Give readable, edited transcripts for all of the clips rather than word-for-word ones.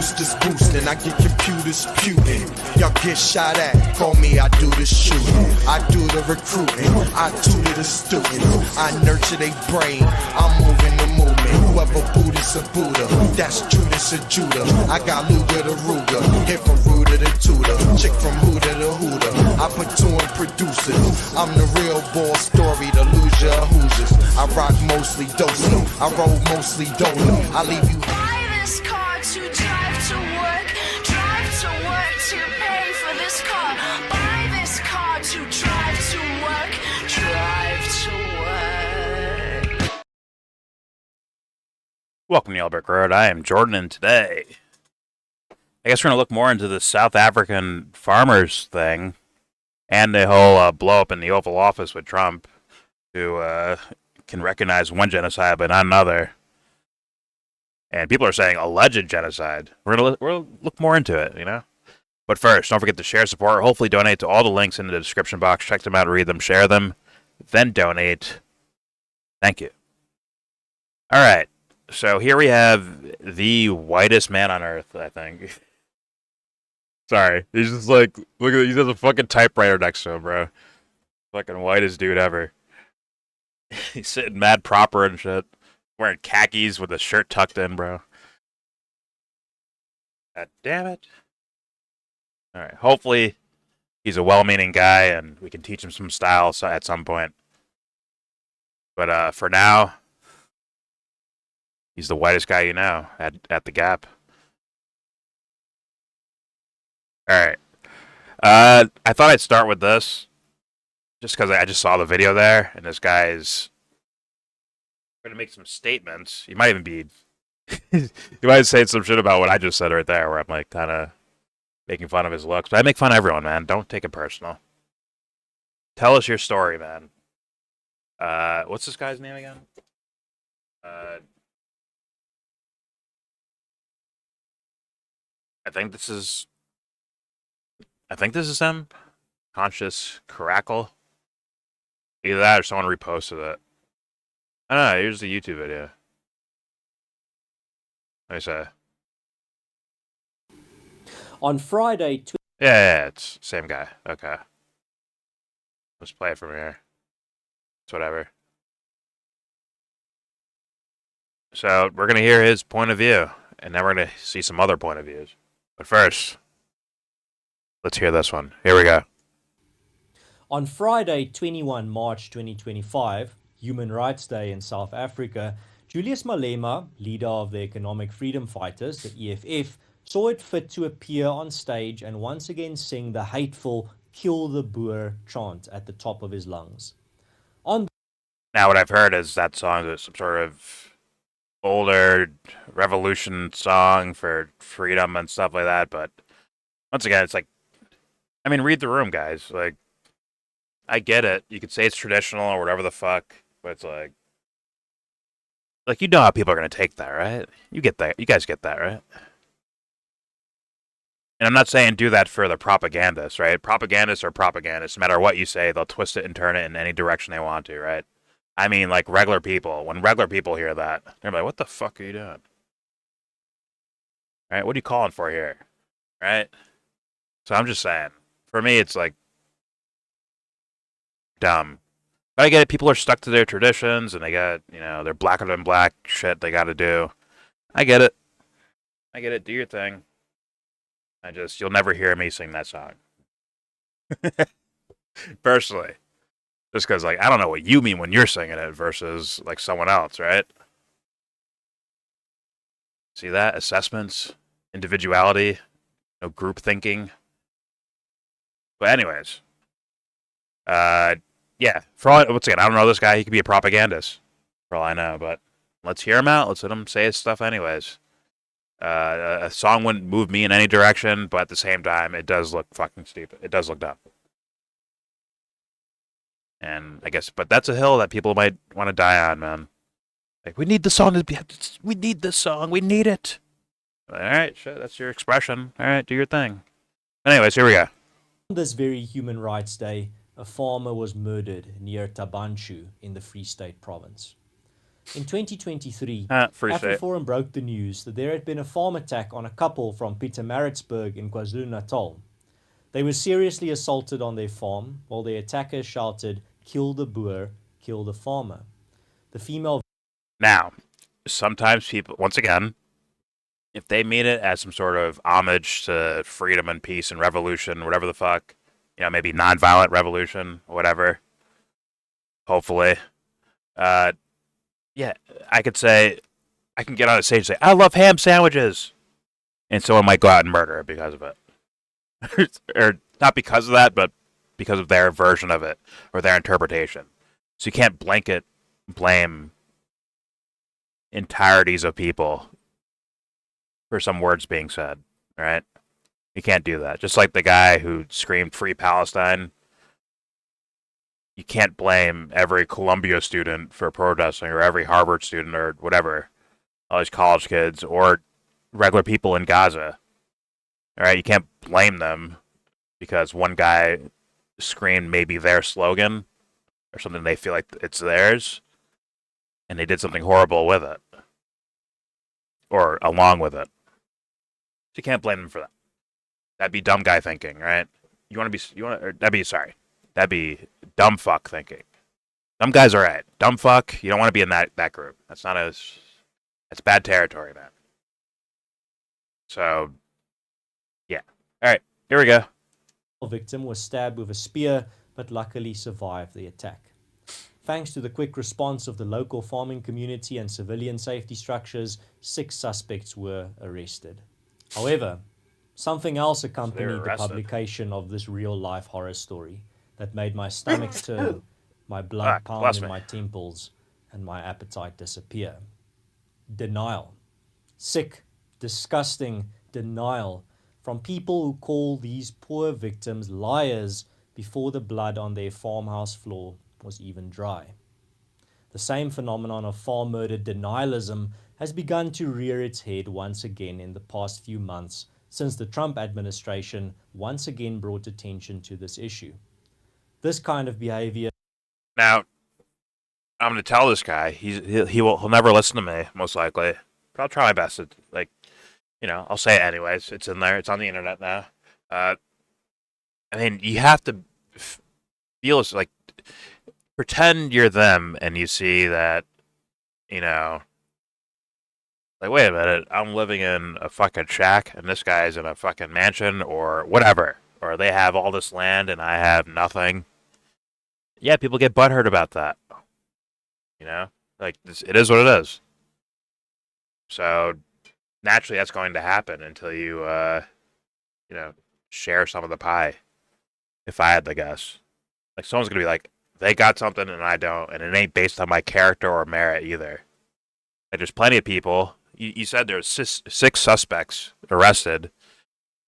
boosters boosting, I get computers puting. Y'all get shot at, call me, I do the shooting. I do the recruiting, I tutor the students. I nurture their brain, I'm moving the movement. Whoever Buddha's a Buddha, that's Judas or Judah. I got Luga to Ruga, hit from Ruda to Tutor, chick from Huda to Huda. I put two in producers, I'm the real ball story, the loser Hoosiers. I rock mostly dosey, I roll mostly dolo. I leave you. Buy this car to drive to work to pay for this car. Buy this car to drive to work to work. Welcome to YellBro Road. I am Jordan, and today, I guess we're going to look more into the South African farmers thing and the whole blow up in the Oval Office with Trump, who can recognize one genocide but not another. And people are saying alleged genocide. We're gonna look more into it, you know? But first, don't forget to share, support, hopefully donate to all the links in the description box. Check them out, read them, share them, then donate. Thank you. Alright, so here we have the whitest man on earth, I think. Sorry, he's just like, look at, he has a fucking typewriter next to him, bro. Fucking whitest dude ever. He's sitting mad proper and shit. Wearing khakis with a shirt tucked in, bro. God damn it. Alright, hopefully he's a well-meaning guy and we can teach him some style at some point. But for now, he's the whitest guy you know at the Gap. Alright. I thought I'd start with this, just because I just saw the video there, and this guy's going to make some statements. He might even be... he might say some shit about what I just said right there, where I'm like kind of making fun of his looks. But I make fun of everyone, man. Don't take it personal. Tell us your story, man. What's this guy's name again? I think this is him. Conscious Crackle. Either that or someone reposted it. I don't know, here's the YouTube video. What do you say? On Friday... Yeah, it's same guy. Okay. Let's play it from here. It's whatever. So, we're going to hear his point of view, and then we're going to see some other point of views. But first, let's hear this one. Here we go. On Friday, 21 March 2025, Human Rights Day in South Africa, Julius Malema, leader of the Economic Freedom Fighters, the EFF, saw it fit to appear on stage and once again sing the hateful "Kill the Boer" chant at the top of his lungs. Now what I've heard is that song is some sort of older revolution song for freedom and stuff like that, but once again, it's like, I mean, read the room, guys. Like, I get it. You could say it's traditional or whatever the fuck, but it's like, you know how people are going to take that, right? You get that. You guys get that, right? And I'm not saying do that for the propagandists, right? Propagandists are propagandists. No matter what you say, they'll twist it and turn it in any direction they want to, right? I mean, like, regular people. When regular people hear that, they're like, what the fuck are you doing? Right? What are you calling for here? Right? So I'm just saying. For me, it's like, dumb. But I get it. People are stuck to their traditions, and they got, you know, they're blacker than black shit they got to do. I get it. I get it. Do your thing. You'll never hear me sing that song. Personally. Just because, like, I don't know what you mean when you're singing it versus, like, someone else, right? See that? Assessments, individuality, group thinking. But anyways. Yeah, once again, I don't know this guy. He could be a propagandist, for all I know. But let's hear him out. Let's let him say his stuff anyways. A song wouldn't move me in any direction, but at the same time, it does look fucking stupid. It does look dumb. And I guess, but that's a hill that people might want to die on, man. Like, we need the song to be, we need this song. We need it. All right, shit, that's your expression. All right, do your thing. Anyways, here we go. On this very Human Rights Day, a farmer was murdered near Tabanchu in the Free State province. In 2023, Free state. Afriforum broke the news that there had been a farm attack on a couple from Pietermaritzburg in KwaZulu-Natal. They were seriously assaulted on their farm while their attackers shouted, "Kill the boer, kill the farmer." The female Now, sometimes people, once again, if they mean it as some sort of homage to freedom and peace and revolution, whatever the fuck, maybe nonviolent revolution, whatever, hopefully, yeah, I could say, I can get on a stage and say, I love ham sandwiches, and someone might go out and murder it because of it. Or not because of that, but because of their version of it, or their interpretation. So you can't blanket blame entireties of people for some words being said, right? You can't do that. Just like the guy who screamed "Free Palestine," you can't blame every Columbia student for protesting, or every Harvard student, or whatever, all these college kids, or regular people in Gaza. All right, you can't blame them because one guy screamed maybe their slogan or something they feel like it's theirs, and they did something horrible with it, or along with it. So you can't blame them for that. That'd be dumb guy thinking, right? That'd be dumb fuck thinking. Dumb guys are right. Dumb fuck, you don't want to be in that group. That's bad territory, man. So, yeah. All right, here we go. victim was stabbed with a spear but luckily survived the attack. Thanks to the quick response of the local farming community and civilian safety structures, 6 suspects were arrested. However, something else accompanied the publication of this real-life horror story that made my stomach turn, my blood pound in my temples, and my appetite disappear. Denial. Sick, disgusting denial from people who call these poor victims liars before the blood on their farmhouse floor was even dry. The same phenomenon of farm murder denialism has begun to rear its head once again in the past few months since the Trump administration once again brought attention to this issue. This kind of behavior... Now, I'm going to tell this guy, he'll never listen to me, most likely. But I'll try my best to, I'll say it anyways. It's in there. It's on the internet now. You have to feel like, pretend you're them and you see that, wait a minute, I'm living in a fucking shack and this guy's in a fucking mansion or whatever. Or they have all this land and I have nothing. Yeah, people get butthurt about that. It is what it is. So, naturally that's going to happen until you, share some of the pie. If I had to guess. Someone's going to be like, they got something and I don't, and it ain't based on my character or merit either. There's plenty of people. You said there's 6 suspects arrested.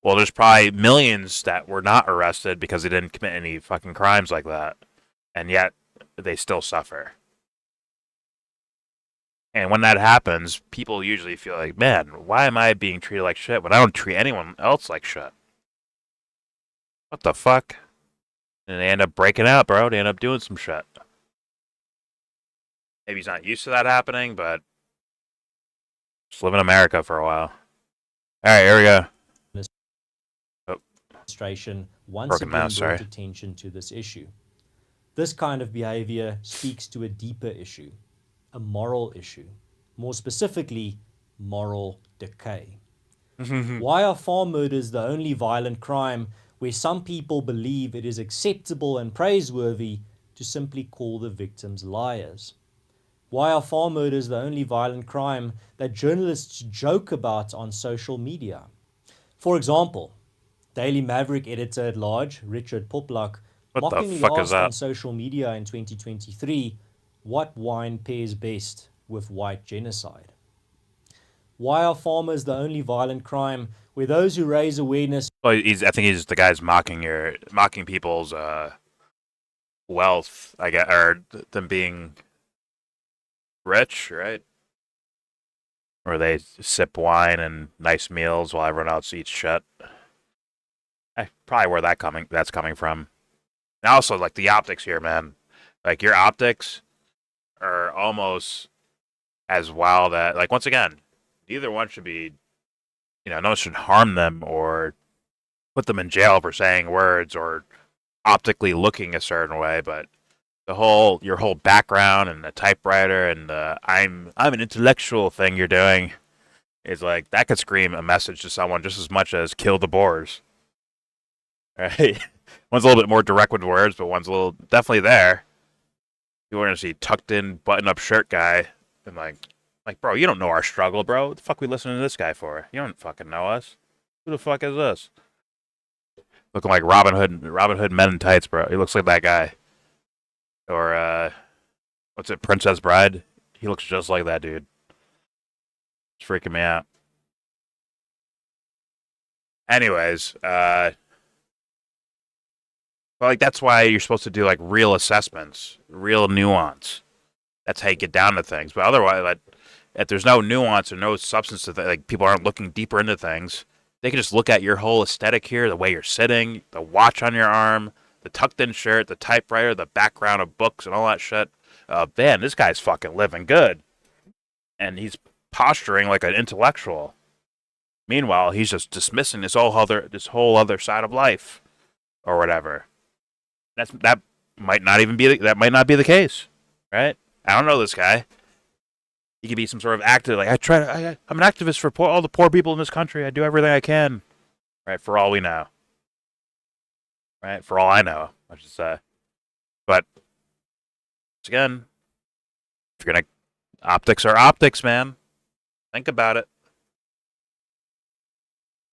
Well, there's probably millions that were not arrested because they didn't commit any fucking crimes like that. And yet, they still suffer. And when that happens, people usually feel like, man, why am I being treated like shit when I don't treat anyone else like shit? What the fuck? And they end up breaking out, bro. They end up doing some shit. Maybe he's not used to that happening, but just live in America for a while. Alright, here we go. Administration once again brought attention to this issue. This kind of behavior speaks to a deeper issue, a moral issue. More specifically, moral decay. Why are farm murders the only violent crime where some people believe it is acceptable and praiseworthy to simply call the victims liars? Why are farm murders the only violent crime that journalists joke about on social media? For example, Daily Maverick editor-at-large Richard Poplak mockingly asked on social media in 2023, what wine pairs best with white genocide? Why are farmers the only violent crime where those who raise awareness... Well, I think he's the guy's mocking people's wealth, I guess, or them being rich, right? Or they sip wine and nice meals while everyone else eats shit. Probably where that's coming from. And also, the optics here, man. Your optics are almost as wild as, like, once again, neither one should be, no one should harm them or put them in jail for saying words or optically looking a certain way, but your whole background and the typewriter and the I'm an intellectual thing you're doing is like that could scream a message to someone just as much as kill the Boers. Right? One's a little bit more direct with words, but one's a little definitely there. You want to see tucked in button up shirt guy and like bro, you don't know our struggle, bro. What the fuck we listening to this guy for? You don't fucking know us. Who the fuck is this? Looking like Robin Hood Men in Tights, bro. He looks like that guy. Or what's it, Princess Bride? He looks just like that dude. It's freaking me out. Anyways, but like that's why you're supposed to do like real assessments, real nuance. That's how you get down to things. But otherwise, like, if there's no nuance or no substance to like people aren't looking deeper into things, they can just look at your whole aesthetic here, the way you're sitting, the watch on your arm, the tucked-in shirt, the typewriter, the background of books, and all that shit. Man, this guy's fucking living good. And he's posturing like an intellectual. Meanwhile, he's just dismissing this whole other side of life, or whatever. That might not be the case, right? I don't know this guy. He could be some sort of actor. Like I'm an activist for all the poor people in this country. I do everything I can, right? For all we know. Right? For all I know, I should say. But, once again, if you're going to... Optics are optics, man. Think about it.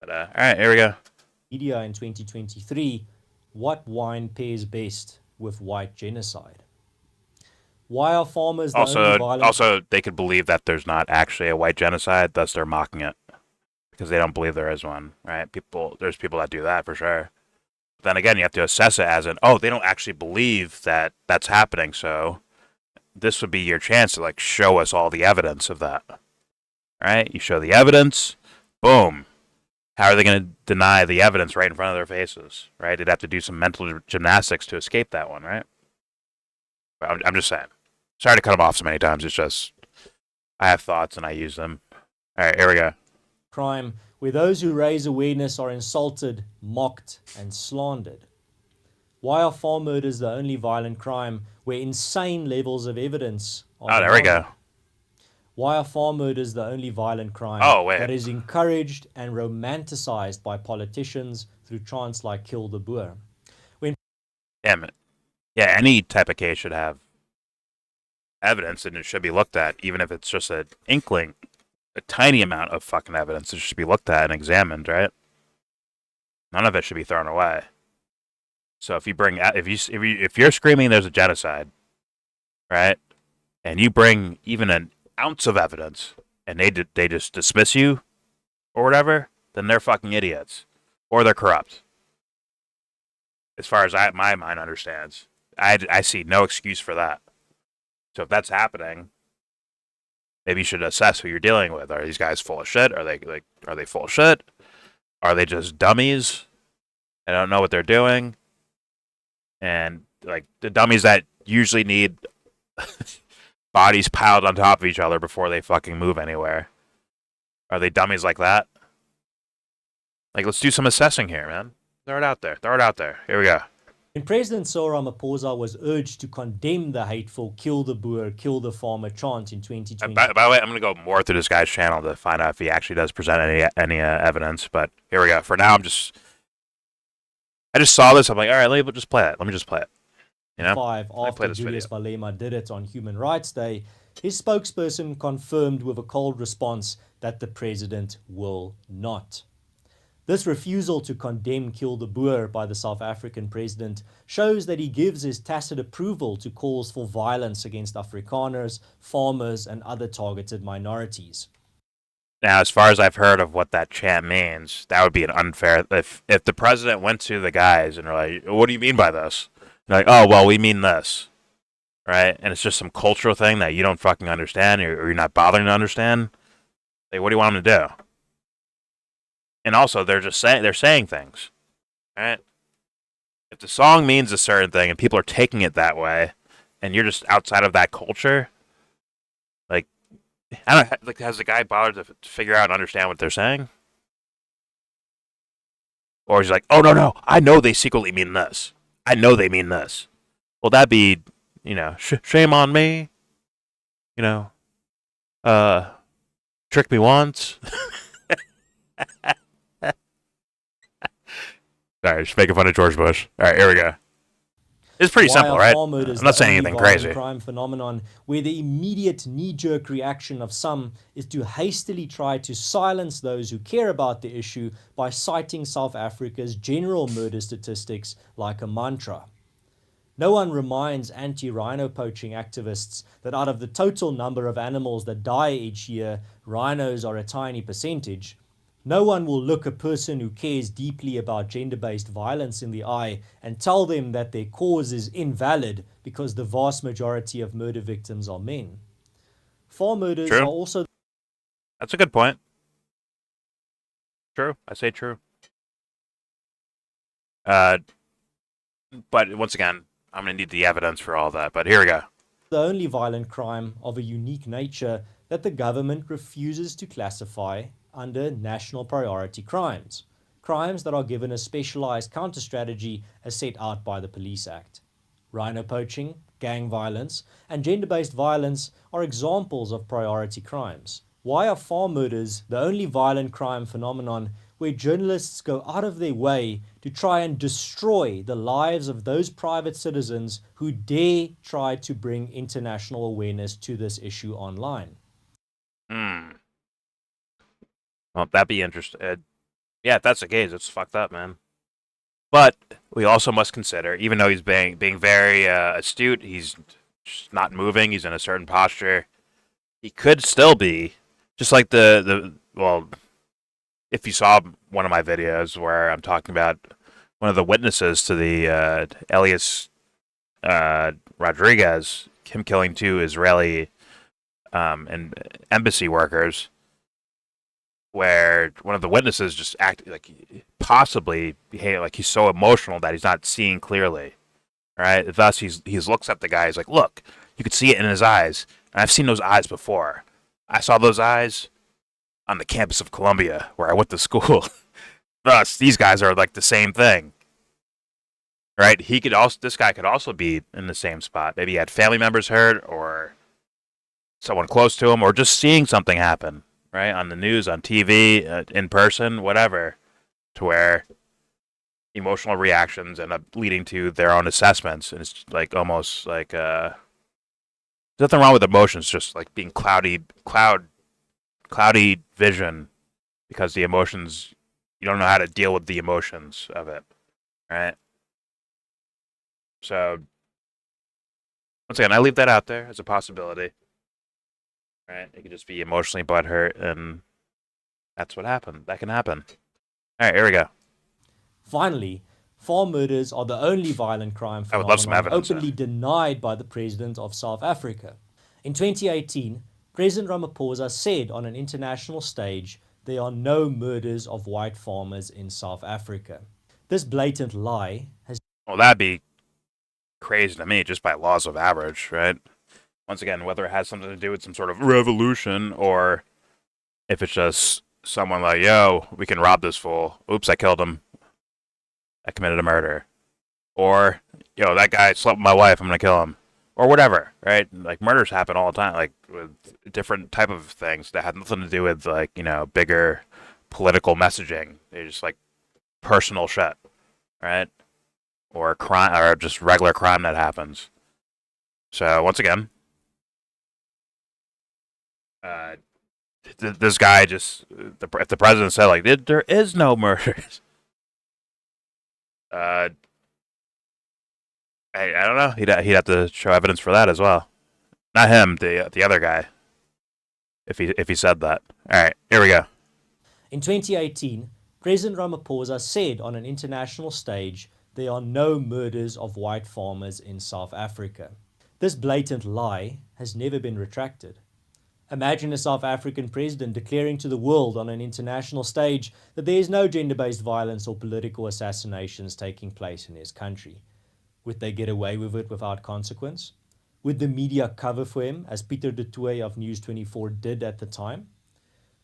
But, alright, here we go. Media in 2023, what wine pairs best with white genocide? Why are farmers the only violent... Also, they could believe that there's not actually a white genocide, thus they're mocking it. Because they don't believe there is one, right? There's people that do that, for sure. Then again, you have to assess it as they don't actually believe that that's happening, so this would be your chance to, like, show us all the evidence of that. All right? You show the evidence, boom. How are they going to deny the evidence right in front of their faces, right? They'd have to do some mental gymnastics to escape that one, right? But I'm just saying. Sorry to cut them off so many times. It's just, I have thoughts and I use them. All right, here we go. Crime where those who raise awareness are insulted, mocked, and slandered. Why are farm murders the only violent crime where insane levels of evidence are there we go. Why are farm murders the only violent crime that is encouraged and romanticized by politicians through chants like Kill the Boer? Damn it. Yeah, any type of case should have evidence and it should be looked at, even if it's just an inkling. A tiny amount of fucking evidence. It should be looked at and examined, right? None of it should be thrown away. So if you're screaming there's a genocide, right, and you bring even an ounce of evidence, and they just dismiss you, or whatever, then they're fucking idiots, or they're corrupt. As far as my mind understands, I see no excuse for that. So if that's happening, maybe you should assess who you're dealing with. Are these guys full of shit? Are they full of shit? Are they just dummies? They don't know what they're doing. And like the dummies that usually need bodies piled on top of each other before they fucking move anywhere. Are they dummies like that? Like, let's do some assessing here, man. Throw it out there. Here we go. When President Cyril Ramaphosa was urged to condemn the hateful Kill the Boer, Kill the Farmer chant in 2020. By the way, I'm going to go more through this guy's channel to find out if he actually does present any evidence. But here we go. For now, I just saw this. I'm like, all right, let me just play it. You know? After Julius Malema did it on Human Rights Day, his spokesperson confirmed with a cold response that the president will not. This refusal to condemn Kill the Boer by the South African president shows that he gives his tacit approval to calls for violence against Afrikaners, farmers, and other targeted minorities. Now, as far as I've heard of what that chant means, that would be an unfair... If the president went to the guys and were like, what do you mean by this? They're like, oh, well, we mean this. Right? And it's just some cultural thing that you don't fucking understand or you're not bothering to understand. Like, what do you want them to do? And also, they're saying things. Right? If the song means a certain thing and people are taking it that way, and you're just outside of that culture, like, I don't like. Has the guy bothered to figure out and understand what they're saying, or is he like, oh no, I know they secretly mean this. I know they mean this. Well, that'd be, shame on me. You know, uh, trick me once. Sorry, just making fun of George Bush. All right, here we go. It's pretty Why simple, are right? farm murders I'm not the saying only anything violent crazy. crime phenomenon where the immediate knee-jerk reaction of some is to hastily try to silence those who care about the issue by citing South Africa's general murder statistics like a mantra. No one reminds anti-rhino poaching activists that out of the total number of animals that die each year, rhinos are a tiny percentage. No one will look a person who cares deeply about gender-based violence in the eye and tell them that their cause is invalid because the vast majority of murder victims are men. Farm murders True. are also... That's a good point. True. I say true. But once again, I'm going to need the evidence for all that. But here we go. the only violent crime of a unique nature that the government refuses to classify under national priority crimes, crimes that are given a specialized counter-strategy as set out by the Police Act. Rhino poaching, gang violence, and gender-based violence are examples of priority crimes. Why are farm murders the only violent crime phenomenon where journalists go out of their way to try and destroy the lives of those private citizens who dare try to bring international awareness to this issue online? Well, that'd be interesting. Yeah, if that's the case, it's fucked up, man. But we also must consider, even though he's being very astute, he's just not moving. He's in a certain posture. He could still be just like well, if you saw one of my videos where I'm talking about one of the witnesses to the Elias Rodriguez, him killing two Israeli and embassy workers, where one of the witnesses just acted like possibly behave like he's so emotional that he's not seeing clearly, right? Thus, he looks at the guy. He's like, "Look, you could see it in his eyes, and I've seen those eyes before. I saw those eyes on the campus of Columbia where I went to school. Thus, these guys are like the same thing, right? This guy could also be in the same spot. Maybe he had family members hurt, or someone close to him, or just seeing something happen." Right, on the news, on TV, in person, whatever, to where emotional reactions end up leading to their own assessments, and it's like almost like there's nothing wrong with emotions, just like being cloudy vision, because the emotions, you don't know how to deal with the emotions of it, right? So once again, I leave that out there as a possibility. Right, it could just be emotionally butthurt, and that's what happened. That can happen. All right, here we go. Finally, farm murders are the only violent crime I would love some phenomenon evidence, openly denied by the President of South Africa. In 2018, President Ramaphosa said on an international stage, there are no murders of white farmers in South Africa. This blatant lie has... Well, that'd be crazy to me, just by laws of average, right? Once again, whether it has something to do with some sort of revolution, or if it's just someone like, yo, we can rob this fool. Oops, I killed him. I committed a murder. Or, yo, that guy slept with my wife, I'm going to kill him. Or whatever, right? Like, murders happen all the time, like, with different type of things that have nothing to do with, like, bigger political messaging. They're just, like, personal shit, right? Or crime, or just regular crime that happens. So, once again, this guy just, if the president said, like, there is no murders, I don't know. He'd have to show evidence for that as well. Not him, the other guy. If he said that. All right, here we go. In 2018, President Ramaphosa said on an international stage, there are no murders of white farmers in South Africa. This blatant lie has never been retracted. Imagine a South African president declaring to the world on an international stage that there is no gender-based violence or political assassinations taking place in his country. Would they get away with it without consequence? Would the media cover for him, as Pieter de Tooy of News 24 did at the time?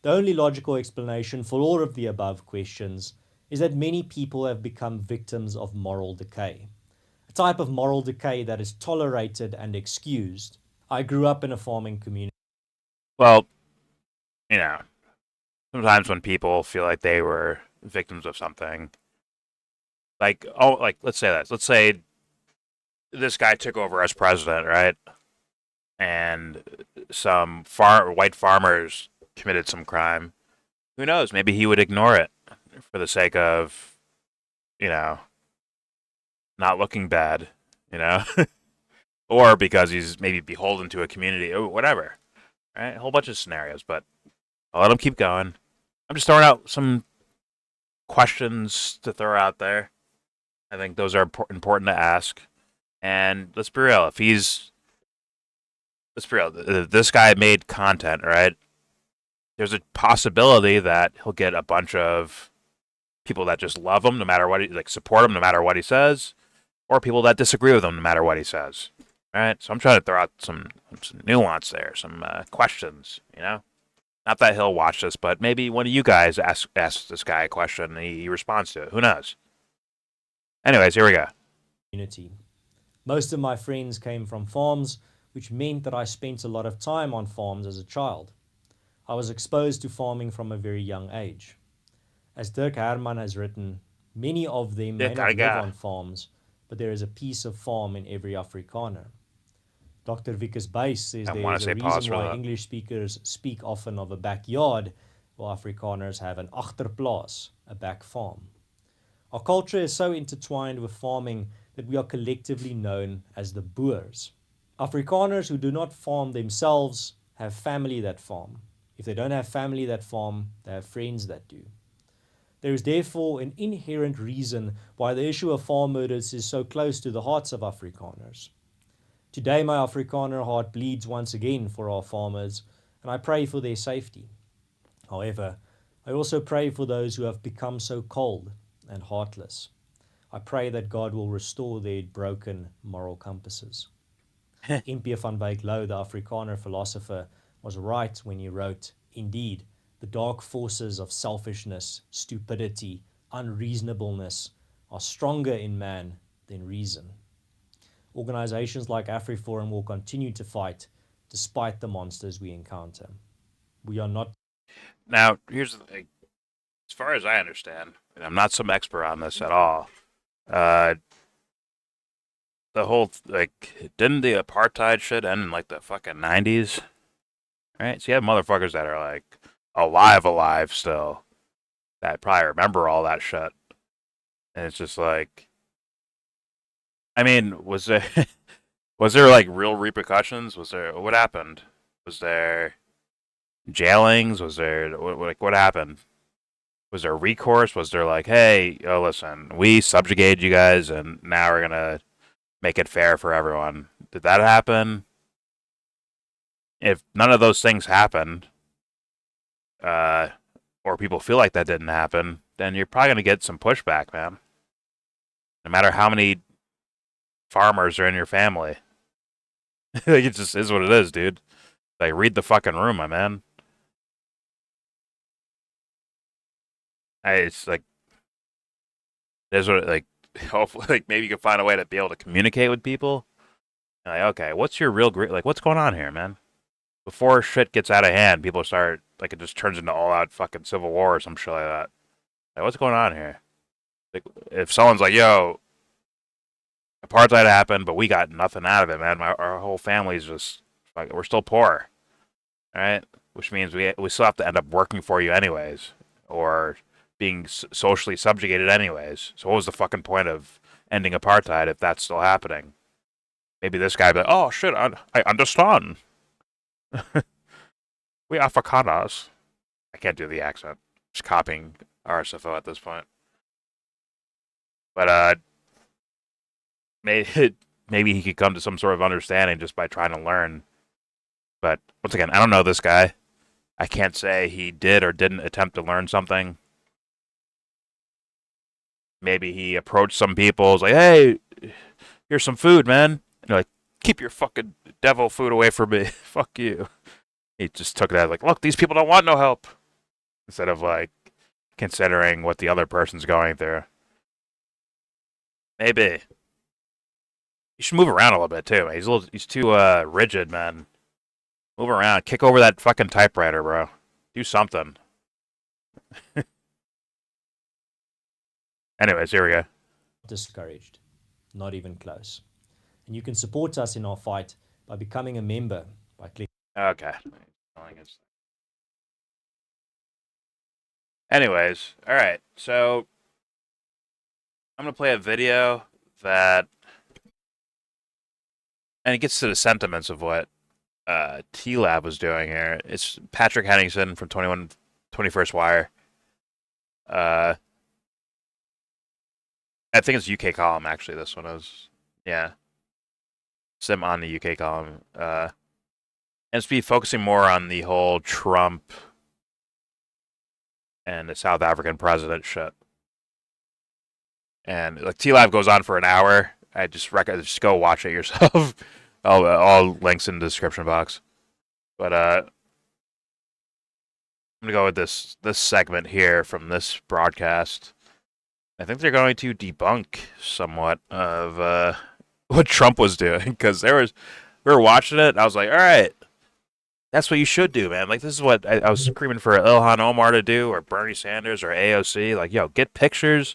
The only logical explanation for all of the above questions is that many people have become victims of moral decay, a type of moral decay that is tolerated and excused. I grew up in a farming community. Well, you know, sometimes when people feel like they were victims of something, like, oh, like, let's say that. Let's say this guy took over as president, right? And some white farmers committed some crime. Who knows? Maybe he would ignore it for the sake of, you know, not looking bad, you know? Or because he's maybe beholden to a community or whatever, right? A whole bunch of scenarios, but I'll let him keep going. I'm just throwing out some questions to throw out there. I think those are important to ask. And let's be real, if this guy made content, right? There's a possibility that he'll get a bunch of people that just love him no matter what support him no matter what he says, or people that disagree with him no matter what he says. Right? So I'm trying to throw out some nuance there, some questions, you know? Not that he'll watch this, but maybe one of you guys ask this guy a question and he responds to it. Who knows? Anyways, here we go. Most of my friends came from farms, which meant that I spent a lot of time on farms as a child. I was exposed to farming from a very young age. As Dirk Herman has written, many of them may not live on farms, but there is a piece of farm in every Afrikaner. Dr. Vickers Buys says there is a reason why English speakers speak often of a backyard, while Afrikaners have an agterplaas, a back farm. Our culture is so intertwined with farming that we are collectively known as the Boers. Afrikaners who do not farm themselves have family that farm. If they don't have family that farm, they have friends that do. There is therefore an inherent reason why the issue of farm murders is so close to the hearts of Afrikaners. Today my Afrikaner heart bleeds once again for our farmers, and I pray for their safety. However, I also pray for those who have become so cold and heartless. I pray that God will restore their broken moral compasses. N.P. van Wyk Louw, the Afrikaner philosopher, was right when he wrote, "Indeed, the dark forces of selfishness, stupidity, unreasonableness are stronger in man than reason." Organizations like AfriForum will continue to fight despite the monsters we encounter. We are not... Now, here's the thing. As far as I understand, and I'm not some expert on this at all, the whole, didn't the apartheid shit end in, the fucking 90s? Right? So you have motherfuckers that are, alive still, that probably remember all that shit. And it's just I mean, was there real repercussions? What happened? Was there jailings? Was there what happened? Was there recourse? Was there hey, listen, we subjugated you guys and now we're gonna make it fair for everyone? Did that happen? If none of those things happened, or people feel like that didn't happen, then you're probably gonna get some pushback, man. No matter how many farmers are in your family. It just is what it is, dude. Read the fucking room, my man. It's there's what hopefully maybe you can find a way to be able to communicate with people. Okay, what's your real what's going on here, man? Before shit gets out of hand, people start it just turns into all out fucking civil war or some shit like that. What's going on here? If someone's yo, apartheid happened, but we got nothing out of it, man. Our whole family's just we're still poor, right? Which means we still have to end up working for you anyways, or being socially subjugated anyways. So what was the fucking point of ending apartheid if that's still happening? Maybe this guy be oh shit, I understand. We Afrikaners. I can't do the accent. Just copying RSFO at this point. But maybe he could come to some sort of understanding just by trying to learn. But once again, I don't know this guy. I can't say he did or didn't attempt to learn something. Maybe he approached some people, was hey, here's some food, man. And keep your fucking devil food away from me. Fuck you. He just took that like, look, these people don't want no help. Instead of like considering what the other person's going through. Maybe. You should move around a little bit too, man. He's too rigid, man. Move around. Kick over that fucking typewriter, bro. Do something. Anyways, here we go. Discouraged. Not even close. And you can support us in our fight by becoming a member by clicking. Okay. Anyways, alright. So, I'm going to play a video that... And it gets to the sentiments of what T-Lab was doing here. It's Patrick Henningsen from 21st Wire. I think it's UK column, actually, this one is. Yeah. Sim on the UK column. And it's be focusing more on the whole Trump and the South African president shit. And like T-Lab goes on for an hour. I just recommend just go watch it yourself. all links in the description box. But I'm gonna go with this segment here from this broadcast. I think they're going to debunk somewhat of what Trump was doing because we were watching it. And I was like, all right, that's what you should do, man. Like this is what I was screaming for Ilhan Omar to do, or Bernie Sanders, or AOC. Like, yo, get pictures,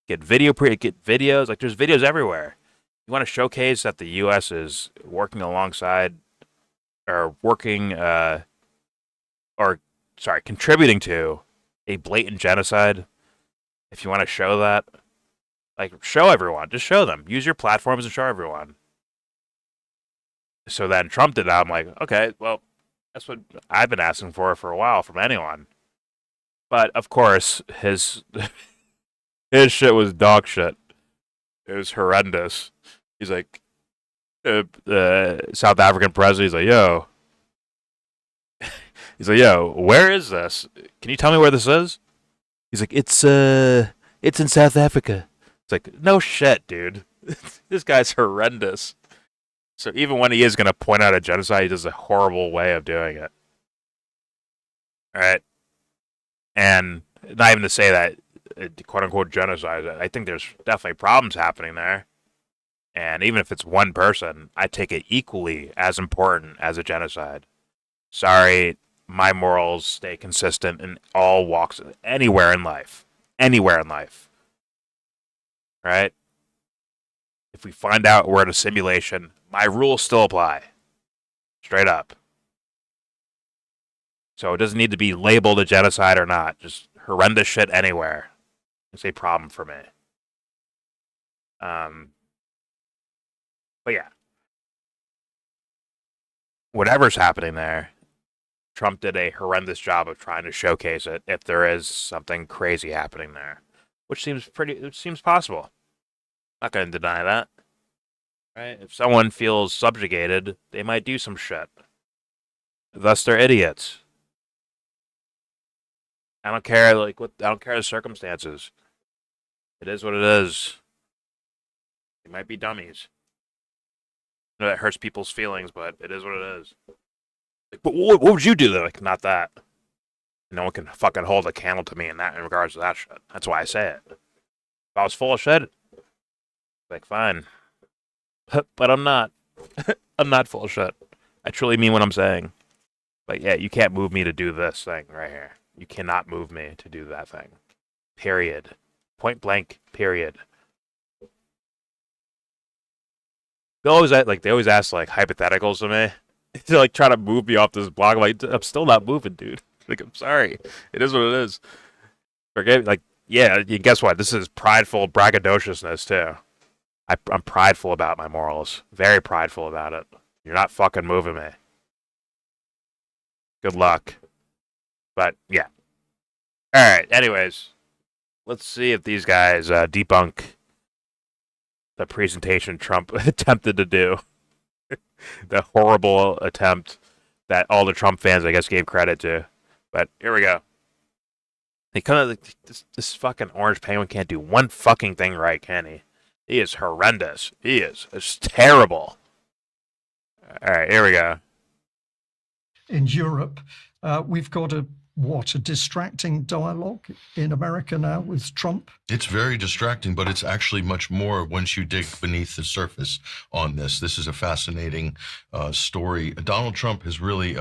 get videos. Like, there's videos everywhere. You want to showcase that the U.S. is working alongside, or contributing to a blatant genocide. If you want to show that, like, show everyone. Just show them. Use your platforms and show everyone. So then Trump did that. I'm like, okay, well, that's what I've been asking for a while from anyone. But, of course, his shit was dog shit. It was horrendous. He's like, South African president, he's like, yo, where is this? Can you tell me where this is? He's like, it's in South Africa. It's like, no shit, dude. This guy's horrendous. So even when he is going to point out a genocide, he does a horrible way of doing it. All right. And not even to say that, quote-unquote, genocide. I think there's definitely problems happening there. And even if it's one person, I take it equally as important as a genocide. Sorry, my morals stay consistent in all walks, anywhere in life. Anywhere in life. Right? If we find out we're in a simulation, my rules still apply. Straight up. So it doesn't need to be labeled a genocide or not. Just horrendous shit anywhere. It's a problem for me. But yeah. Whatever's happening there, Trump did a horrendous job of trying to showcase it if there is something crazy happening there. Which seems possible. Not going to deny that. Right? If someone feels subjugated, they might do some shit. Thus, they're idiots. I don't care, I don't care the circumstances. It is what it is. They might be dummies. I know that hurts people's feelings, but it is what it is. Like, but what would you do? Like, not that. No one can fucking hold a candle to me in regards to that shit. That's why I say it. If I was full of shit, like, fine. But I'm not. I'm not full of shit. I truly mean what I'm saying. But yeah, you can't move me to do this thing right here. You cannot move me to do that thing. Period. Point blank, period. They always ask hypotheticals to me. To like try to move me off this block. I'm like, I'm still not moving, dude. Like, I'm sorry. It is what it is. Forget, like, yeah, guess what? This is prideful braggadociousness, too. I'm prideful about my morals. Very prideful about it. You're not fucking moving me. Good luck. But, yeah. Alright, anyways. Let's see if these guys debunk the presentation Trump attempted to do. The horrible attempt that all the Trump fans, I guess, gave credit to. But here we go. He kind of like this fucking orange penguin can't do one fucking thing right, can he? He is horrendous. He is. It's terrible. All right, here we go. In Europe, we've got a distracting dialogue in America now with Trump? It's very distracting, but it's actually much more once you dig beneath the surface on this. This is a fascinating story. Donald Trump has really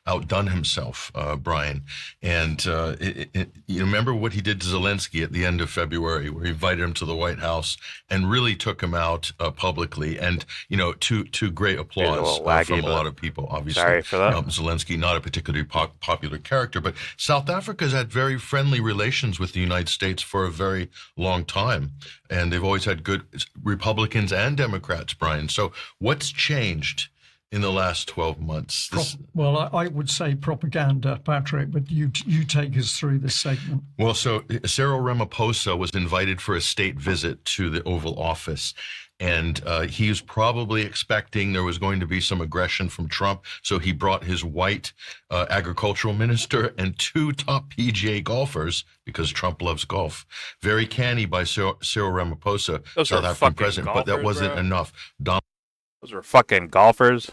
outdone himself, Brian. And you remember what he did to Zelensky at the end of February, where he invited him to the White House and really took him out publicly. And, to great applause from a lot of people, obviously. Sorry for that. Zelensky, not a particularly popular character, but South Africa's had very friendly relations with the United States for a very long time, and they've always had good Republicans and Democrats, Brian. So what's changed in the last 12 months? Well, I would say propaganda, Patrick, but you take us through this segment. Well, so Cyril Ramaphosa was invited for a state visit to the Oval Office. And he was probably expecting there was going to be some aggression from Trump. So he brought his white agricultural minister and 2 top PGA golfers, because Trump loves golf. Very canny by Cyril Ramaphosa, Those South are African fucking president. But that golfers, wasn't bro. enough. Those are fucking golfers.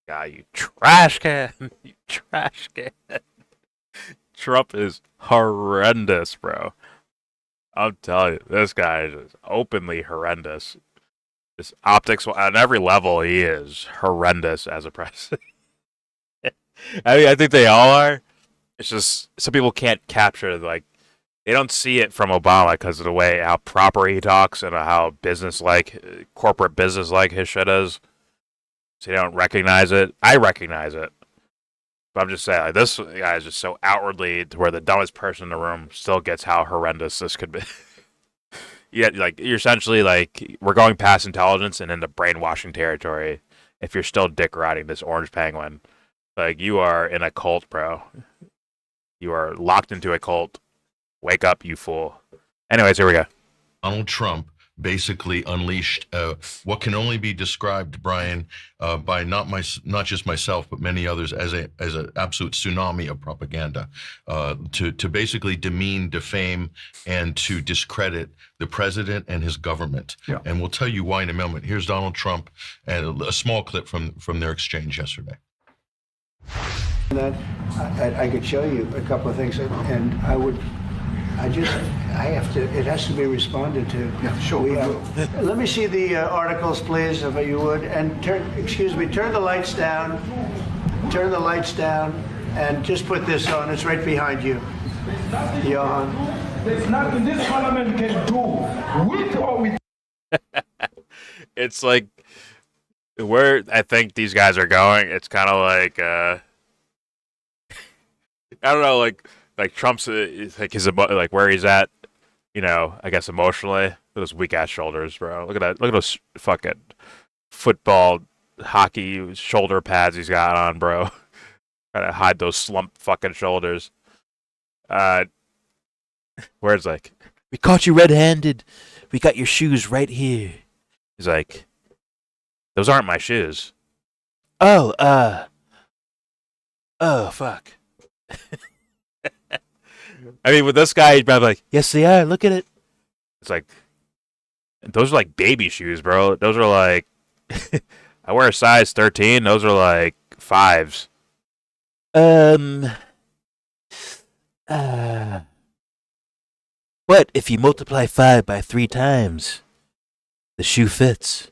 God, you trash can. You trash can. Trump is horrendous, bro. I'm telling you, this guy is just openly horrendous. His optics, on every level, he is horrendous as a president. I mean, I think they all are. It's just some people can't capture, like, they don't see it from Obama because of the way how proper he talks and how business-like, corporate business-like his shit is. So they don't recognize it. I recognize it. But I'm just saying, like, this guy is just so outwardly to where the dumbest person in the room still gets how horrendous this could be. Yeah, like, you're essentially, like, we're going past intelligence and into brainwashing territory if you're still dick riding this orange penguin. Like, you are in a cult, bro. You are locked into a cult. Wake up, you fool. Anyways, here we go. Donald Trump basically unleashed what can only be described, Brian, by not just myself, but many others, as an absolute tsunami of propaganda, to basically demean, defame, and to discredit the president and his government. Yeah. And we'll tell you why in a moment. Here's Donald Trump and a small clip from their exchange yesterday. That I could show you a couple of things, and it has to be responded to. Yeah, sure. Let me see the articles, please, if you would, and turn the lights down, and just put this on. It's right behind you, Johan. There's nothing this parliament can do with or with. It's like, where I think these guys are going, it's kind of like, I don't know, like Trump's, like, like, where he's at, I guess emotionally, with those weak ass shoulders, bro. Look at that. Look at those fucking football, hockey shoulder pads he's got on, bro. Trying to hide those slump fucking shoulders. Where it's like, we caught you red-handed. We got your shoes right here. He's like, those aren't my shoes. Oh, fuck. I mean, with this guy, he'd be like, yes, they are. Look at it. It's like, those are like baby shoes, bro. Those are like, I wear a size 13. Those are like 5s. What if you multiply 5 by 3 times? The shoe fits.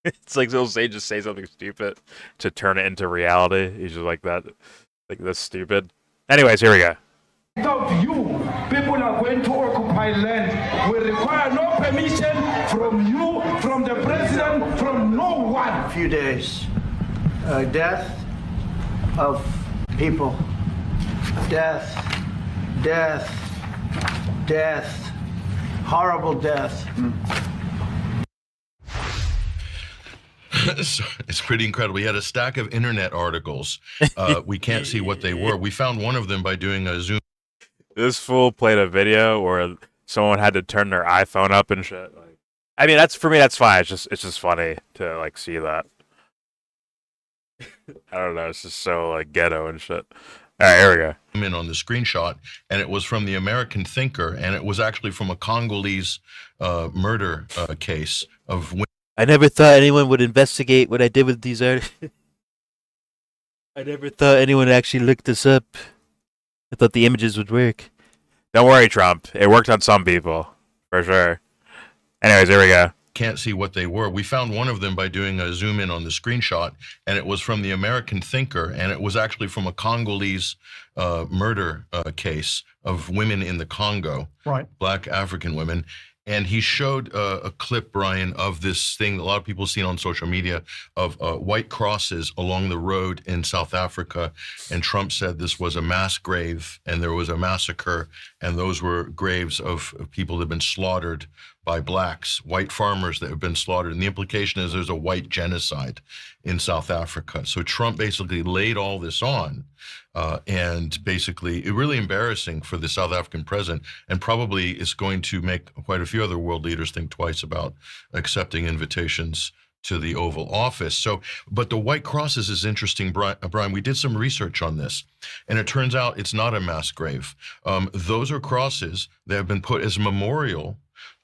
It's like he'll just say something stupid to turn it into reality. He's just like that. Like, that's stupid. Anyways, here we go. Without you, people are going to occupy land. We require no permission from you, from the president, from no one. A few days. Death of people. Death. Horrible death. So it's pretty incredible. He had a stack of internet articles. We can't see what they were. We found one of them by doing a Zoom. This fool played a video where someone had to turn their iPhone up and shit. Like, I mean, for me, that's fine. It's just funny to, like, see that. I don't know. It's just so, like, ghetto and shit. All right, here we go. In on the screenshot, and it was from the American Thinker, and it was actually from a Congolese murder case of I never thought anyone would investigate what I did with these art. I never thought anyone actually looked this up. I thought the images would work. Don't worry, Trump. It worked on some people. For sure. Anyways, here we go. Can't see what they were. We found one of them by doing a zoom in on the screenshot, and it was from the American Thinker, and it was actually from a Congolese murder case of women in the Congo, Right. Black African women. And he showed a clip, Brian, of this thing that a lot of people have seen on social media of white crosses along the road in South Africa. And Trump said this was a mass grave and there was a massacre. And those were graves of people that have been slaughtered by blacks, white farmers that have been slaughtered. And the implication is there's a white genocide in South Africa. So Trump basically laid all this on. And basically, really embarrassing for the South African president, and probably is going to make quite a few other world leaders think twice about accepting invitations to the Oval Office. So, but the white crosses is interesting, Brian. We did some research on this, and it turns out it's not a mass grave. Those are crosses that have been put as a memorial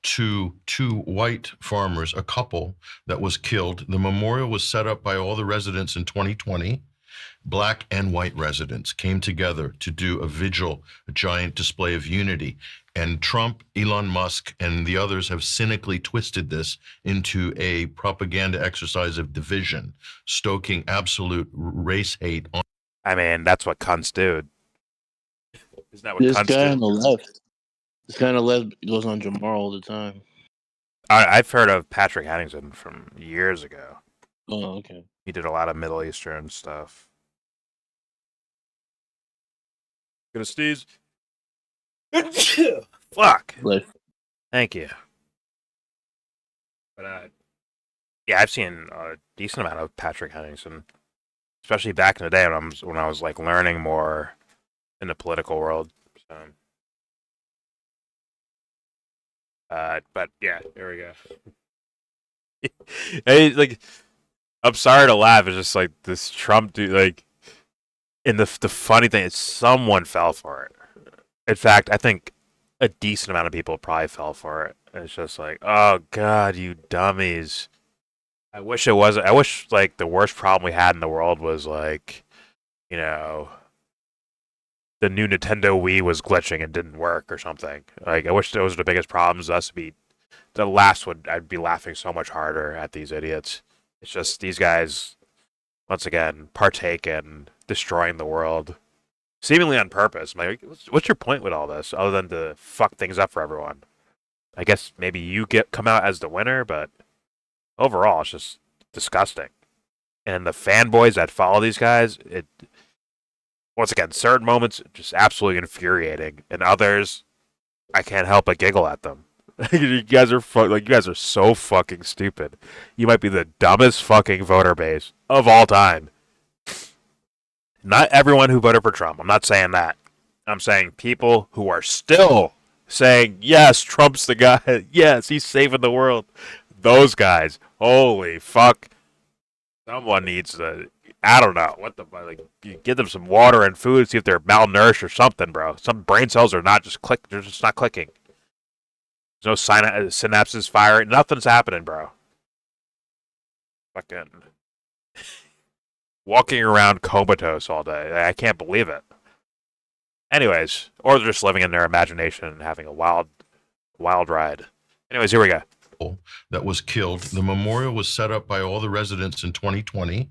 to two white farmers, a couple that was killed. The memorial was set up by all the residents in 2020. Black and white residents came together to do a vigil, a giant display of unity. And Trump, Elon Musk, and the others have cynically twisted this into a propaganda exercise of division, stoking absolute race hate. I mean, that's what cunts do. Isn't that what This cunts guy do? on the left. This guy on the left goes on Jamar all the time. I've heard of Patrick Henningsen from years ago. Oh, okay. He did a lot of Middle Eastern stuff. Gonna sneeze. Fuck. Left. Thank you. But yeah, I've seen a decent amount of Patrick Henningsen, especially back in the day when I was like learning more in the political world. So, but yeah, here we go. Hey, like, I'm sorry to laugh. It's just like this Trump dude, like. And the funny thing is someone fell for it. In fact, I think a decent amount of people probably fell for it. It's just like, oh God, you dummies. I wish it wasn't. I wish like the worst problem we had in the world was like, you know, the new Nintendo Wii was glitching and didn't work or something. Like, I wish those were the biggest problems. Us be the last one. I'd be laughing so much harder at these idiots. It's just these guys, once again, partake in destroying the world, seemingly on purpose. I'm like, what's your point with all this, other than to fuck things up for everyone? I guess maybe you come out as the winner, but overall, it's just disgusting. And the fanboys that follow these guys, it once again, certain moments just absolutely infuriating, and others, I can't help but giggle at them. You guys are you guys are so fucking stupid. You might be the dumbest fucking voter base of all time. Not everyone who voted for Trump. I'm not saying that. I'm saying people who are still saying, yes, Trump's the guy. Yes, he's saving the world. Those guys. Holy fuck. Someone needs to, I don't know. What the fuck? Like, you give them some water and food, see if they're malnourished or something, bro. Some brain cells are not just they're just not clicking. There's no synapses firing. Nothing's happening, bro. Fucking walking around comatose all day. I can't believe it. Anyways, or they're just living in their imagination and having a wild ride. Anyways, here we go. That was killed. The memorial was set up by all the residents in 2020.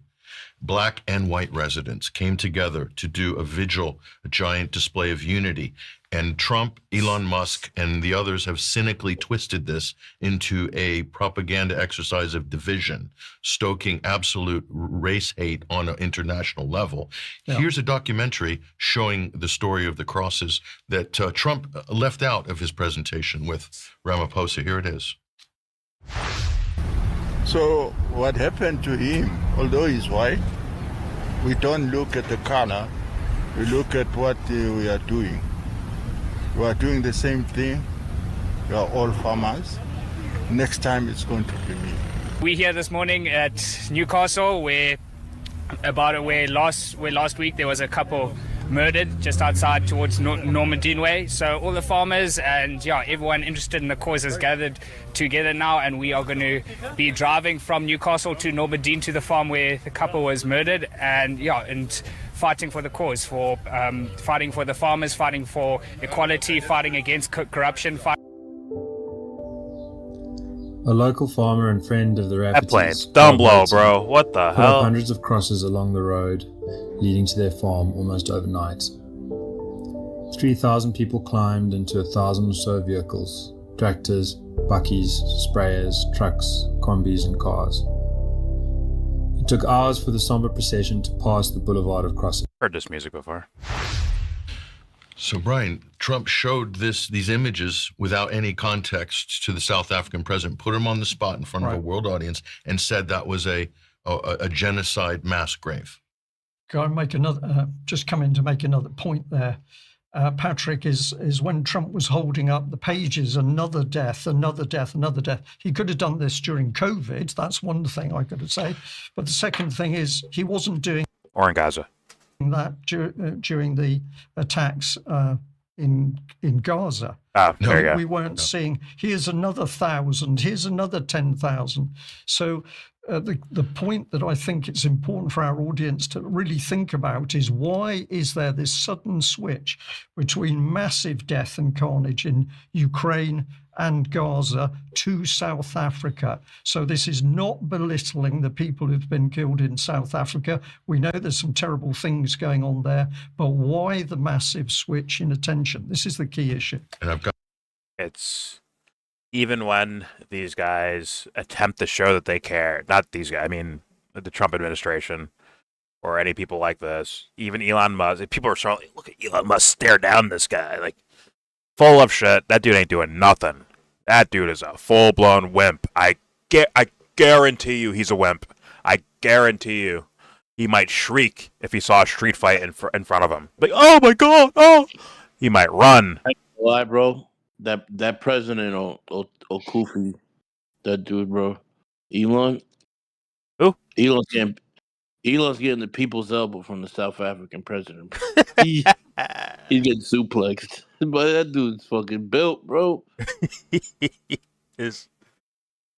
Black and white residents came together to do a vigil, a giant display of unity. And Trump, Elon Musk, and the others have cynically twisted this into a propaganda exercise of division, stoking absolute race hate on an international level. Yeah. Here's a documentary showing the story of the crosses that Trump left out of his presentation with Ramaphosa. Here it is. So what happened to him, although he's white, we don't look at the color, we look at what we are doing. We are doing the same thing. We are all farmers. Next time it's going to be me. We here this morning at Newcastle where last week there was a couple murdered just outside towards Normandyne Way. So all the farmers and everyone interested in the cause has gathered together now, and we are going to be driving from Newcastle to Normandyne to the farm where the couple was murdered, and fighting for the cause, for fighting for the farmers, fighting for equality, fighting against corruption. A local farmer and friend of the That plane. Raffertys, Don't blow, bro. What the put up hell? hundreds of crosses along the road leading to their farm almost overnight. 3,000 people climbed into 1,000 or so vehicles: tractors, buckies, sprayers, trucks, combis and cars. It took hours for the somber procession to pass the boulevard of crosses. Heard this music before. So, Brian, Trump showed these images without any context to the South African president, put him on the spot in front of a world audience, and said that was a genocide mass grave. Can I make another? Just come in to make another point there. Patrick, is when Trump was holding up the pages, another death, another death, another death. He could have done this during COVID. That's one thing I could say. But the second thing is he wasn't doing or in Gaza that during the attacks in Gaza. No, we weren't seeing here's another 1,000, here's another 10,000. So the point that I think it's important for our audience to really think about is, why is there this sudden switch between massive death and carnage in Ukraine and Gaza to South Africa? So this is not belittling the people who've been killed in South Africa. We know there's some terrible things going on there, but why the massive switch in attention? This is the key issue. And it's even when these guys attempt to show that they care, not these guys, I mean the Trump administration or any people like this, even Elon Musk, people are starting, look at Elon Musk stare down this guy, like, full of shit. That dude ain't doing nothing. That dude is a full-blown wimp. I guarantee you he's a wimp. I guarantee you he might shriek if he saw a street fight in front of him. Like, oh my God, oh! He might run. Why, bro? That president Okufi, that dude, bro. Elon? Who? Elon's getting the people's elbow from the South African president. He's getting suplexed. But that dude's fucking built, bro. He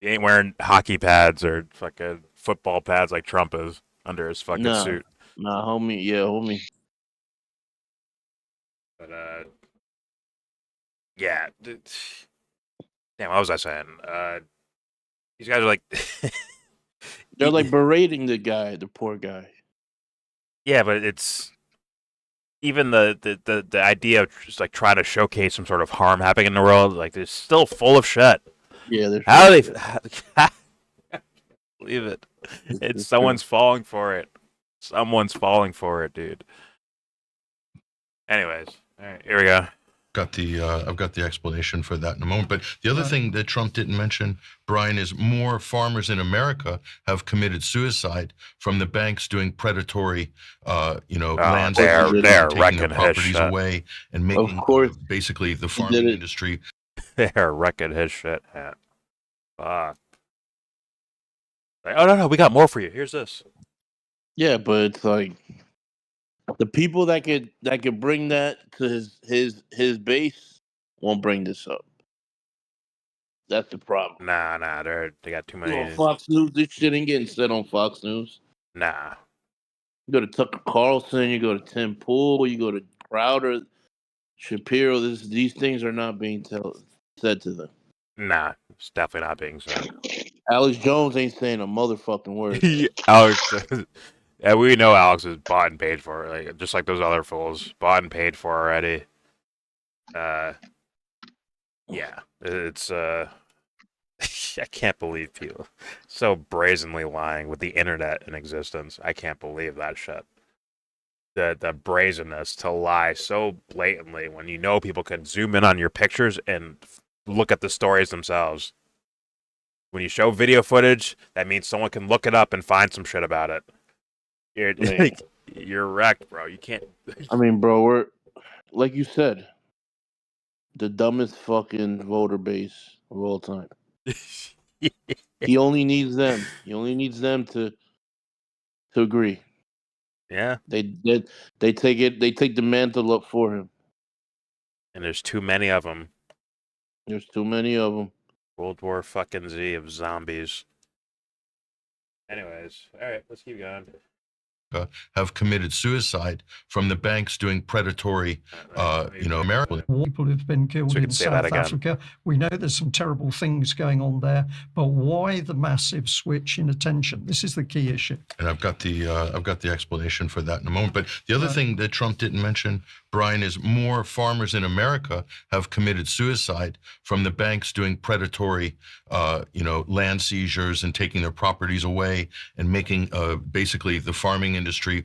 ain't wearing hockey pads or fucking football pads like Trump is under his fucking suit. Nah, homie. Yeah, homie. But, yeah. Damn, what was I saying? These guys are like... They're like berating the poor guy. Yeah, but it's... Even the idea of just like trying to showcase some sort of harm happening in the world, like, they're still full of shit. Yeah, they're how do they believe it? It's someone's falling for it. Someone's falling for it, dude. Anyways, all right, here we go. I've got the explanation for that in a moment. But the other thing that Trump didn't mention, Brian, is more farmers in America have committed suicide from the banks doing predatory, land they're taking their wrecking properties his shit. away and making basically the farming industry. They're wrecking his shit. Man. Fuck. Like, oh no, we got more for you. Here's this. Yeah, but it's like the people that could bring that to his base won't bring this up. That's the problem. Nah, they got too many. On Fox News, this shit ain't getting said on Fox News. Nah. You go to Tucker Carlson, you go to Tim Pool, you go to Crowder, Shapiro. These things are not being said to them. Nah, it's definitely not being said. Alex Jones ain't saying a motherfucking word. Alex, yeah, we know Alex is bought and paid for, like, just like those other fools, bought and paid for already. Yeah, it's I can't believe people so brazenly lying with the internet in existence. I can't believe that shit. The brazenness to lie so blatantly when you know people can zoom in on your pictures and look at the stories themselves. When you show video footage, that means someone can look it up and find some shit about it. You're wrecked, bro. You can't. I mean, bro, we're like you said, the dumbest fucking voter base of all time. He only needs them. He only needs them to agree. Yeah. They take it. They take the mantle up for him. And there's too many of them. There's too many of them. World War fucking Z of zombies. Anyways, all right, let's keep going. Have committed suicide from the banks doing predatory, American people who've been killed in South Africa. We know there's some terrible things going on there, but why the massive switch in attention? This is the key issue. And I've got the explanation for that in a moment. But the other thing that Trump didn't mention, Brian, is more farmers in America have committed suicide from the banks doing predatory, land seizures and taking their properties away and making basically the farming industry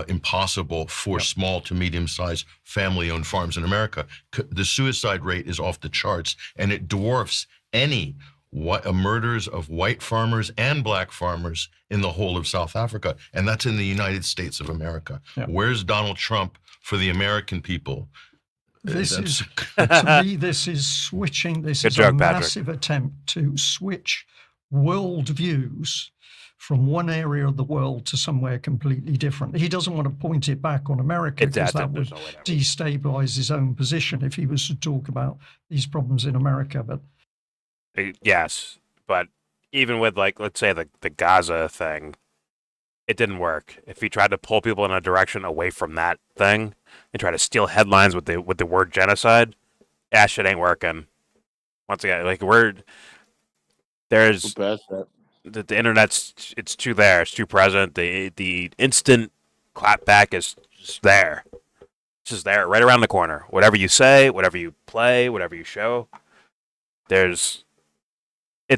impossible for small to medium-sized family-owned farms in America. The suicide rate is off the charts, and it dwarfs any murders of white farmers and black farmers in the whole of South Africa, and that's in the United States of America. Yeah. Where's Donald Trump for the American people? To me, this is switching. This is a massive attempt to switch worldviews from one area of the world to somewhere completely different. He doesn't want to point it back on America because that would destabilize his own position if he was to talk about these problems in America. But yes, but even with, like, let's say the Gaza thing, it didn't work. If he tried to pull people in a direction away from that thing and try to steal headlines with the word genocide, that shit ain't working. Once again, like, there's the internet's it's too there, it's too present. The instant clapback is just there. It's just there, right around the corner. Whatever you say, whatever you play, whatever you show, it's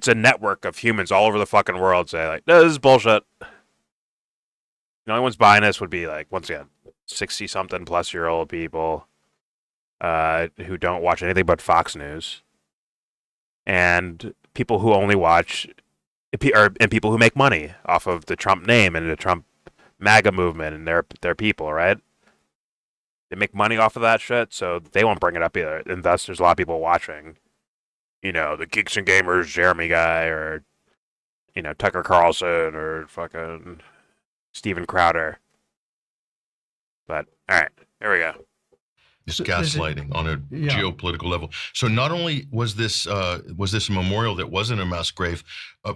a network of humans all over the fucking world say, like, no, this is bullshit. The only ones buying this would be, like, once again, 60-something plus year old people who don't watch anything but Fox News, and people who only watch, and people who make money off of the Trump name and the Trump MAGA movement and their people, right? They make money off of that shit, so they won't bring it up either. And thus, there's a lot of people watching, the Geeks and Gamers Jeremy guy, or, Tucker Carlson, or fucking Steven Crowder. But, all right, here we go. It's gaslighting on a geopolitical level. So not only was this a memorial that wasn't a mass grave,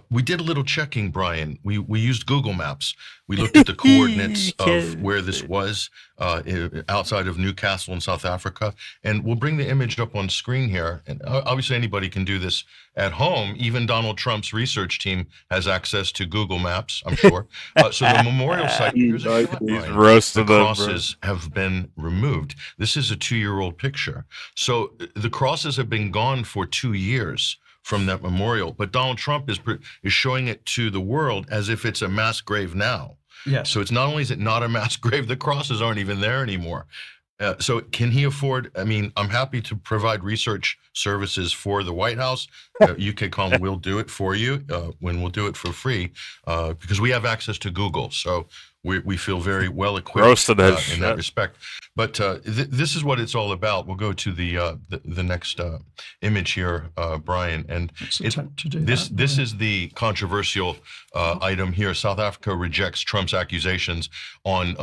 we did a little checking, Brian. We used Google Maps. We looked at the coordinates of where this was outside of Newcastle in South Africa, and we'll bring the image up on screen here. And obviously, anybody can do this at home. Even Donald Trump's research team has access to Google Maps, I'm sure. So the memorial site, here's a shot, the crosses have been removed. This is a 2-year-old picture. So the crosses have been gone for 2 years from that memorial, but Donald Trump is showing it to the world as if it's a mass grave now. Yes. So it's not only is it not a mass grave, the crosses aren't even there anymore. So can he afford? I mean, I'm happy to provide research services for the White House. UKCOM will do it for you when we'll do it for free because we have access to Google. So we feel very well equipped in that respect. But this is what it's all about. We'll go to the next image here, Brian. And this is the controversial item here. South Africa rejects Trump's accusations on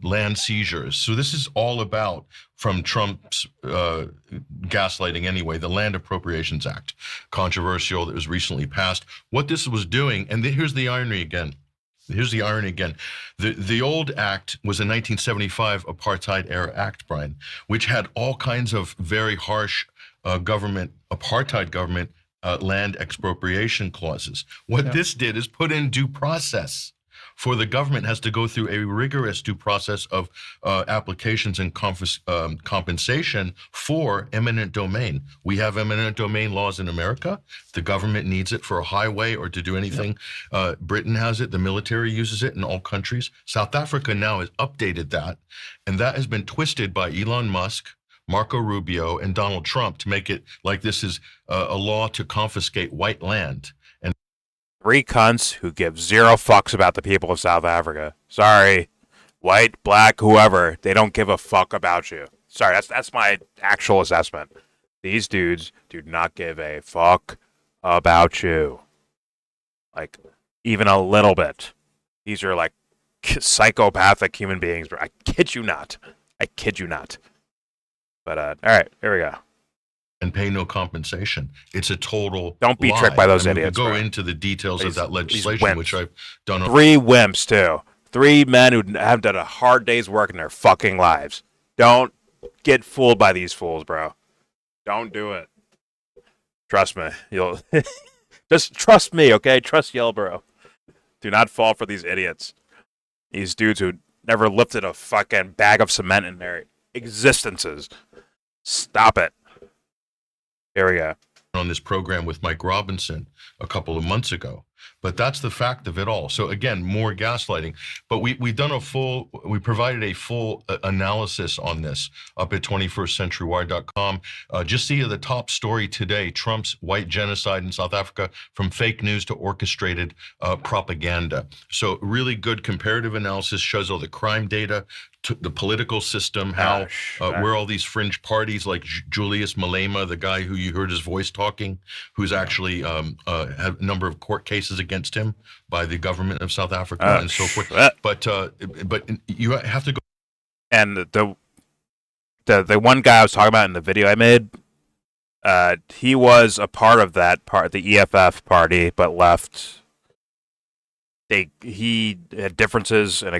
land seizures. So this is all about, from Trump's gaslighting anyway, the Land Appropriations Act, controversial, that was recently passed. What this was doing, and here's the irony again. The old act was a 1975 apartheid-era act, Brian, which had all kinds of very harsh apartheid government land expropriation clauses. What this did is put in due process. For the government has to go through a rigorous due process of applications and compensation for eminent domain. We have eminent domain laws in America. The government needs it for a highway or to do anything. Britain has it. The military uses it in all countries. South Africa now has updated that, and that has been twisted by Elon Musk, Marco Rubio, and Donald Trump to make it like this is a law to confiscate white land. 3 cunts who give 0 fucks about the people of South Africa. Sorry. White, black, whoever. They don't give a fuck about you. Sorry, that's my actual assessment. These dudes do not give a fuck about you. Like, even a little bit. These are like psychopathic human beings, bro. I kid you not. I kid you not. But all right, here we go. And pay no compensation. It's a total Don't be lie. tricked by those We idiots, could go bro. into the details of These that legislation, wimps. which I've done. 3 wimps too. 3 men who have done a hard day's work in their fucking lives. Don't get fooled by these fools, bro. Don't do it. Trust me. You'll just trust me, okay? Trust YellBro. Do not fall for these idiots. These dudes who never lifted a fucking bag of cement in their existences. Stop it. Here we go. On this program with Mike Robinson a couple of months ago. But that's the fact of it all. So again, more gaslighting. But we provided a full analysis on this up at 21stcenturywire.com. Just see the top story today, Trump's white genocide in South Africa, from fake news to orchestrated propaganda. So really good comparative analysis, shows all the crime data, the political system, how where all these fringe parties like Julius Malema, the guy who you heard his voice talking, who's actually had a number of court cases against him by the government of South Africa and so forth. But you have to go. And the one guy I was talking about in the video I made, he was a part of that part, the EFF party, but left. He had differences and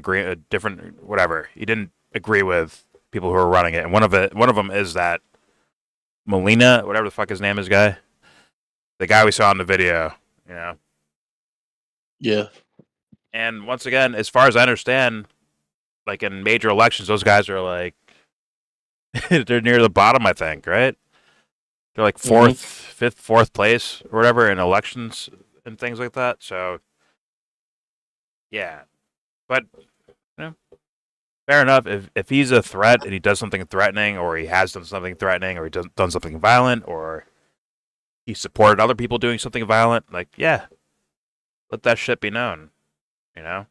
different whatever. He didn't agree with people who were running it, and one of them is that Molina, whatever the fuck his name is, the guy we saw in the video, you know. Yeah. And once again, as far as I understand, like in major elections, those guys are like they're near the bottom, I think, right? They're like fourth place or whatever in elections and things like that. So. Yeah, but fair enough. If he's a threat and he does something threatening, or he has done something threatening, or he done something violent, or he supported other people doing something violent, like let that shit be known, you know.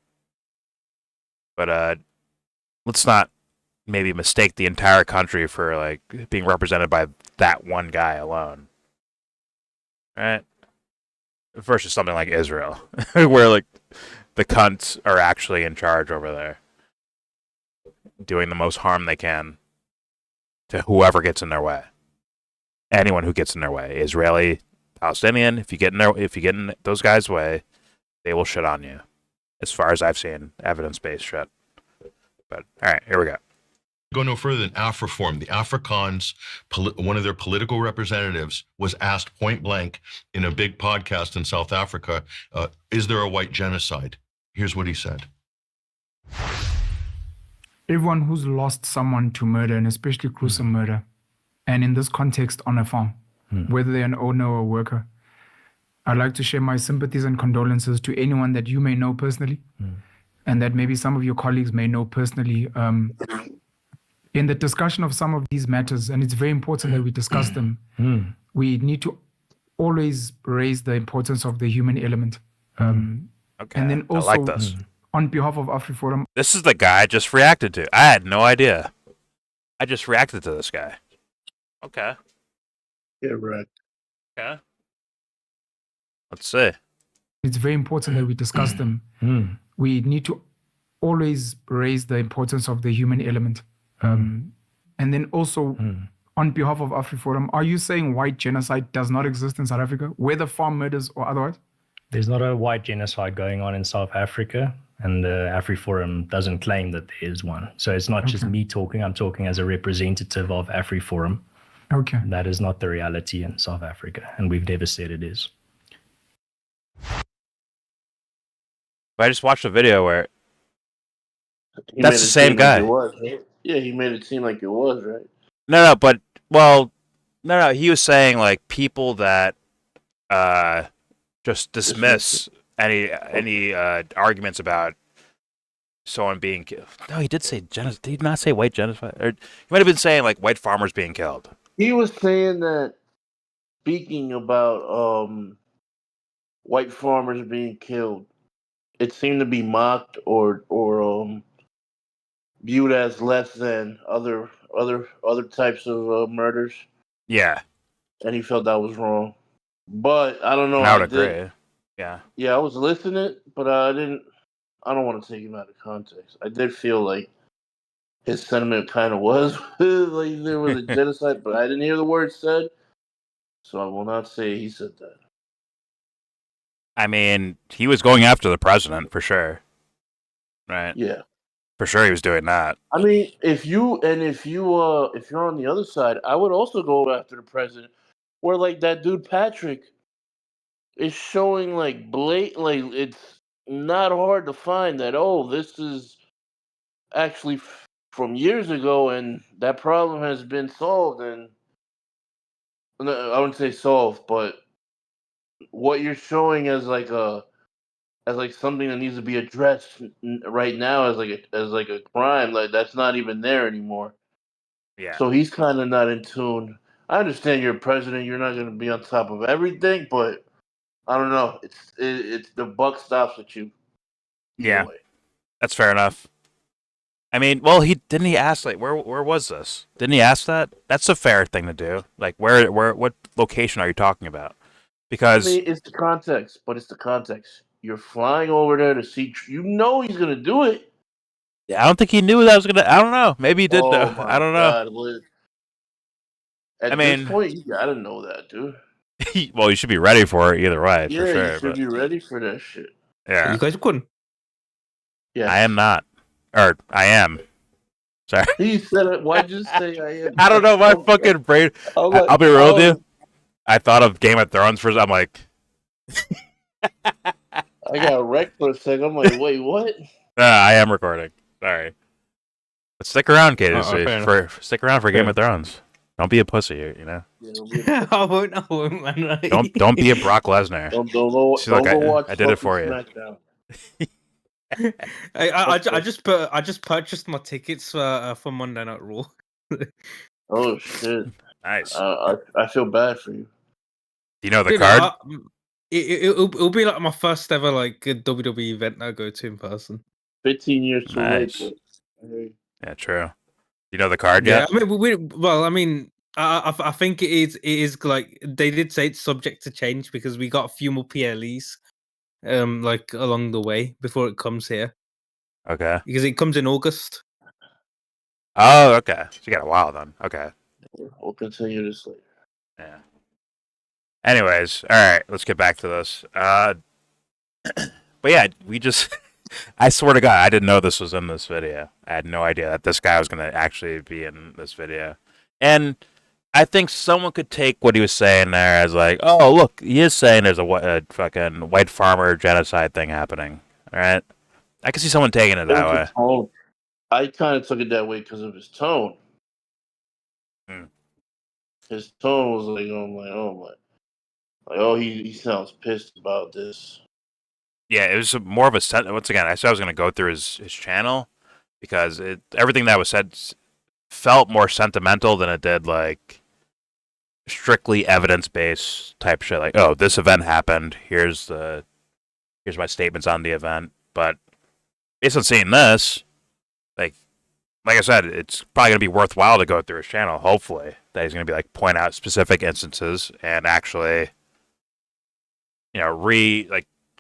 But let's not maybe mistake the entire country for like being represented by that one guy alone, right? Versus something like Israel, where like. The cunts are actually in charge over there, doing the most harm they can to whoever gets in their way. Anyone who gets in their way, Israeli, Palestinian. If you get in those guys' way, they will shit on you. As far as I've seen, evidence-based shit. But all right, here we go. Go no further than Afriforum. The Afrikaans, one of their political representatives, was asked point blank in a big podcast in South Africa, is there a white genocide? Here's what he said. Everyone who's lost someone to murder, and especially gruesome murder, and in this context on a farm, whether they're an owner or a worker, I'd like to share my sympathies and condolences to anyone that you may know personally, and that maybe some of your colleagues may know personally. In the discussion of some of these matters, and it's very important that we discuss them, we need to always raise the importance of the human element. Okay, and then also, I like this. On behalf of Afriforum, this is the guy I just reacted to. I had no idea. I just reacted to this guy. Okay. Yeah, right. Okay. Let's see. It's very important that we discuss them. We need to always raise the importance of the human element. And then also, on behalf of Afriforum, are you saying white genocide does not exist in South Africa, whether farm murders or otherwise? There's not a white genocide going on in South Africa, and the Afriforum doesn't claim that there is one. So it's not just me talking. I'm talking as a representative of Afriforum. Okay. That is not the reality in South Africa, and we've never said it is. I just watched a video where He that's the same guy. Like it was, right? Yeah, he made it seem like it was, right? No, he was saying like people that just dismiss any arguments about someone being killed. No, he did say genocide. Did he not say white genocide? Or he might have been saying like white farmers being killed. He was saying that, speaking about white farmers being killed, it seemed to be mocked or viewed as less than other types of murders. Yeah. And he felt that was wrong. But I don't know. I would agree. Yeah. Yeah, I was listening, but I I don't want to take him out of context. I did feel like his sentiment kind of was like there was a genocide, but I didn't hear the word said, so I will not say he said that. I mean, he was going after the president for sure, right? Yeah, For sure, he was doing that. I mean, if you're on the other side, I would also go after the president. Where like that dude Patrick is showing like blatant, like it's not hard to find that. Oh, this is actually from years ago, and that problem has been solved. And no, I wouldn't say solved, but what you're showing as like something that needs to be addressed right now as like a crime, like that's not even there anymore. Yeah. So he's kind of not in tune. I understand you're president; you're not going to be on top of everything, but I don't know. It's the buck stops at you. Either way. That's fair enough. I mean, well, he ask like where was this? Didn't he ask that? That's a fair thing to do. Like where what location are you talking about? Because I mean, it's the context, but it's the context. You're flying over there to see. You know he's gonna do it. I don't think he knew that was gonna. I don't know. Maybe he did Oh know. I my don't know. god! At I this mean, point, you gotta know that, dude. well, you should be ready for it either way, for Yeah, you sure. should But be ready for that shit. yeah, You guys couldn't. Yes. I am not, or I am. Sorry. He said it. Why'd you say I am? I don't know. My fucking brain. I'm like, I'll be real with you. I thought of Game of Thrones first. I'm like, I got wrecked for a second. I'm like, wait, what? I am recording. Sorry. But stick around, Katie. Stick around for Game of Thrones. Don't be a pussy, you know. I won't, man. Don't be a Brock Lesnar. Don't go watch I did it for you. SmackDown. I just purchased my tickets for Monday Night Raw. Oh shit! Nice. I feel bad for you. Do you know the card? It'll be like my first ever like WWE event I go to in person. 15 years too Nice. late. But, Yeah, true. You know the card yet? Yeah, I mean, I think it is like they did say it's subject to change because we got a few more PLEs, like along the way before it comes here. Okay. Because it comes in August. Oh, okay. So you got a while then. Okay. We'll continue this later. Yeah. Anyways, all right. Let's get back to this. But yeah, we just. I swear to God, I didn't know this was in this video. I had no idea that this guy was going to actually be in this video. And I think someone could take what he was saying there as like, oh, look, he is saying there's a fucking white farmer genocide thing happening. All right? I can see someone taking it that way. Tone. I kind of took it that way because of his tone. His tone was like, he sounds pissed about this. Yeah, it was more of a once again. I said I was going to go through his channel because everything that was said felt more sentimental than it did like strictly evidence based type shit. Like, oh, this event happened. Here's my statements on the event. But based on seeing this, like I said, it's probably going to be worthwhile to go through his channel. Hopefully, that he's going to be like point out specific instances and actually, you know,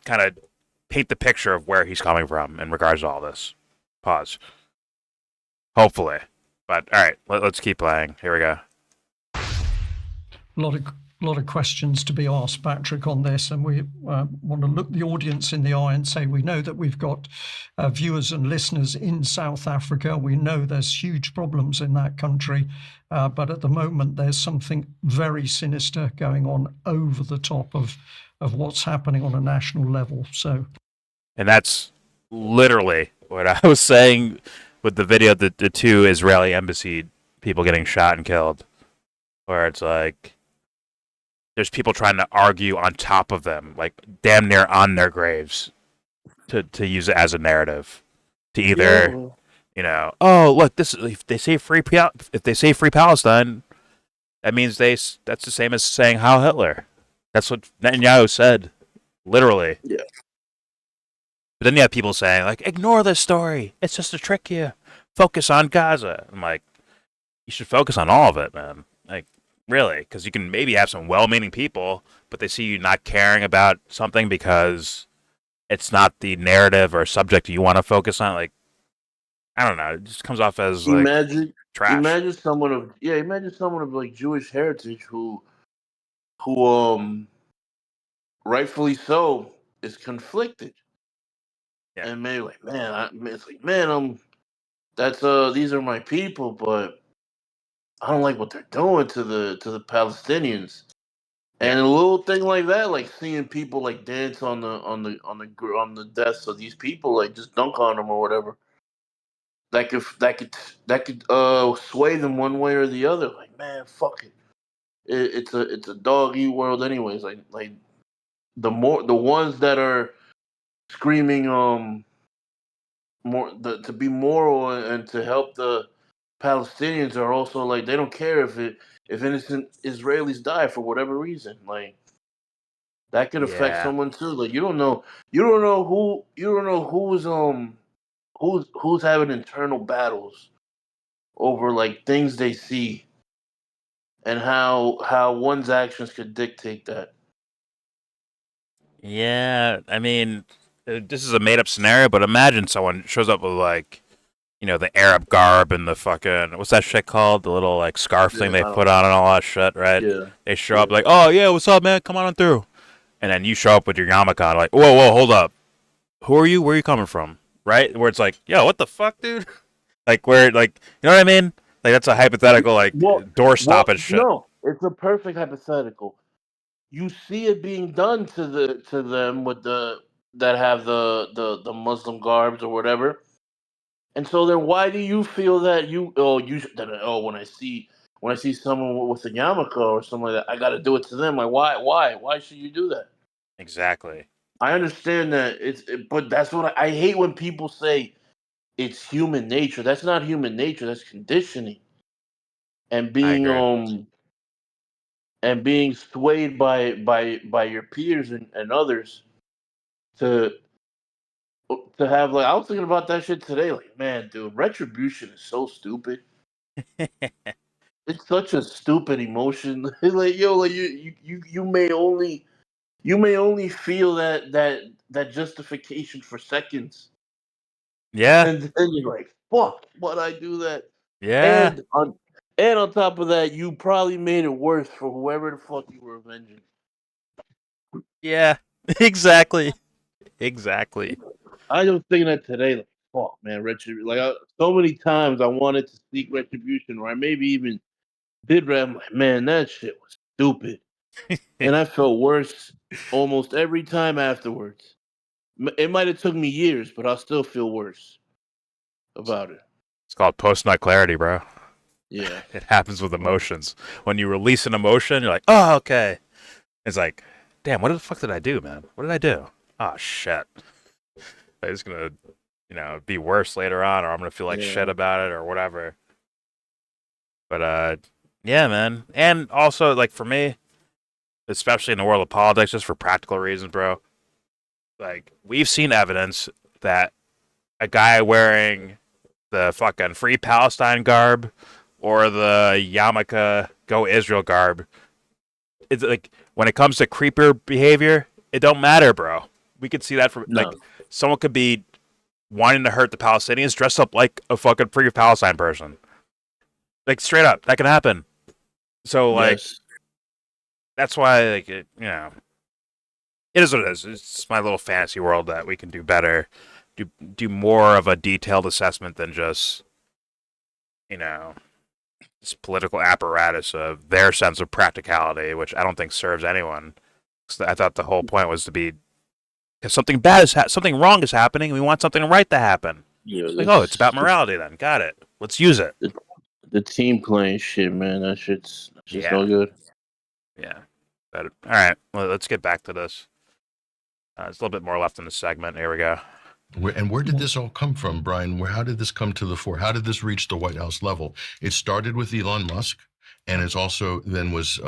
kind of paint the picture of where he's coming from in regards to all this. Pause. Hopefully. But, all right, let's keep playing. Here we go. A lot of questions to be asked, Patrick, on this, and we want to look the audience in the eye and say we know that we've got viewers and listeners in South Africa. We know there's huge problems in that country, but at the moment there's something very sinister going on over the top of what's happening on a national level. And that's literally what I was saying with the video, the two Israeli embassy people getting shot and killed, where it's like there's people trying to argue on top of them, like damn near on their graves, to use it as a narrative, to either, you know, oh look, this if they say free Palestine, that means that's the same as saying Heil Hitler. That's what Netanyahu said, literally. Yeah. But then you have people saying, like, ignore this story. It's just to trick you. Focus on Gaza. I'm like, you should focus on all of it, man. Like, really? Because you can maybe have some well-meaning people, but they see you not caring about something because it's not the narrative or subject you want to focus on. Like, I don't know. It just comes off as like Imagine, trash. imagine someone of like Jewish heritage who rightfully so is conflicted, Yeah. and maybe like, it's like, man, that's these are my people, but I don't like what they're doing to the Palestinians. Yeah. And a little thing like that, like seeing people like dance on the deaths of these people, like just dunk on them or whatever, that could sway them one way or the other. Like, man, fuck it. It's a dog eat world, anyways. Like the ones that are screaming to be moral and to help the Palestinians are also like they don't care if innocent Israelis die for whatever reason. Like that could affect Yeah. someone too. Like you don't know who's having internal battles over like things they see and how one's actions could dictate that. Yeah. I mean, this is a made up scenario, but imagine someone shows up with like, the Arab garb and the fucking what's that shit called? The little like scarf Yeah, thing they I put don't, on and all that shit, right? yeah, They show yeah. up like, oh yeah, what's up, man? Come on through. And then you show up with your yarmulke on, like, whoa, hold up. Who are you? Where are you coming from? Right? Where it's like, yo, what the fuck, dude? Like, where, like, you know what I mean? Like, that's a hypothetical, Well, like, door stopping shit. no, it's a perfect hypothetical. You see it being done to them with the that have the Muslim garbs or whatever. And so then why do you feel that when I see someone with a yarmulke or something like that, I got to do it to them? Like why should you do that? Exactly. I understand that but that's what I hate when people say it's human nature. That's not human nature. That's conditioning and I being agree. swayed by your peers and others to have like I was thinking about that shit today. Like, man, dude, retribution is so stupid. It's such a stupid emotion. Like, yo, like you may only feel that justification for seconds, Yeah. and then you're like, fuck, why'd I do that? Yeah. And on top of that, you probably made it worse for whoever the fuck you were avenging. Yeah. Exactly. Exactly. I was thinking that today, like, fuck, man, retribution. Like, so many times I wanted to seek retribution, or I maybe even did. I'm like, man, that shit was stupid, and I felt worse almost every time afterwards. It might have took me years, but I'll still feel worse about it. It's called post-nut clarity, bro. Yeah. It happens with emotions. When you release an emotion, you're like, oh, okay. It's like, damn, what the fuck did I do, man? What did I do? Oh, shit. It's going to, be worse later on, or I'm going to feel like shit about it or whatever. But, yeah, man. And also, like, for me, especially in the world of politics, just for practical reasons, bro, like, we've seen evidence that a guy wearing the fucking Free Palestine garb or the yarmulke Go Israel garb, it's like when it comes to creeper behavior, it don't matter, bro. We could see that from No. like someone could be wanting to hurt the Palestinians dressed up like a fucking Free Palestine person. Like straight up, that can happen. So like that's why like it is what it is. It's my little fantasy world that we can do better, do more of a detailed assessment than just this political apparatus of their sense of practicality, which I don't think serves anyone. I thought the whole point was to be if something something wrong is happening, we want something right to happen. Yeah, like, oh, it's about morality then. Got it. Let's use it. The team playing shit, man. That shit's Yeah. no good. Yeah. All right. Well, let's get back to this. There's a little bit more left in the segment. Here we go. Where did this all come from, Brian? How did this come to the fore? How did this reach the White House level? It started with Elon Musk. and is also then was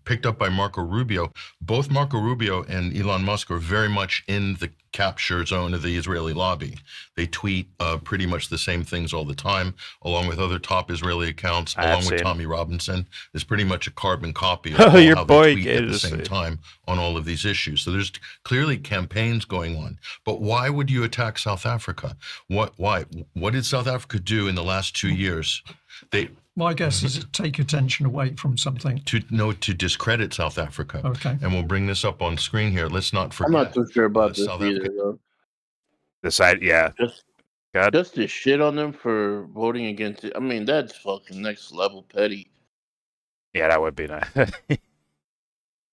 picked up by Marco Rubio. Both Marco Rubio and Elon Musk are very much in the capture zone of the Israeli lobby. They tweet pretty much the same things all the time, along with other top Israeli accounts, along with Tommy Robinson. It's pretty much a carbon copy of all Your how boy they tweet at the same Gatorade. time on all of these issues. So there's clearly campaigns going on. But why would you attack South Africa? Why? What did South Africa do in the last 2 years? My guess is to take attention away from something. To discredit South Africa. Okay. And we'll bring this up on screen here. Let's not forget. I'm not too sure about this South either, Africa. though. Yeah. Just to shit on them for voting against it. I mean, that's fucking next level petty. Yeah, that would be nice.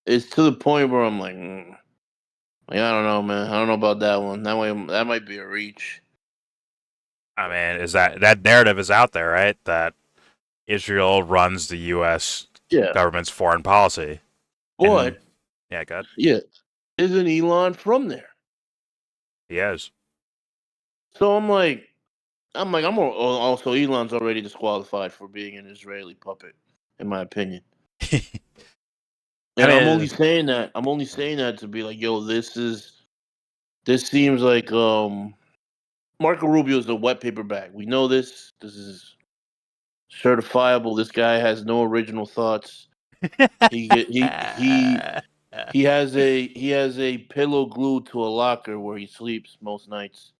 It's to the point where I'm like, like, I don't know, man. I don't know about that one. That might be a reach. I mean, is that narrative is out there, right? That Israel runs the U.S. government's foreign policy. But yeah, good. Yeah, isn't Elon from there? He is. So I'm also Elon's already disqualified for being an Israeli puppet, in my opinion. And I'm only saying that. I'm only saying that to be like, yo, this seems like Marco Rubio is a wet paper bag. We know this. This is certifiable. This guy has no original thoughts. He has a pillow glued to a locker where he sleeps most nights.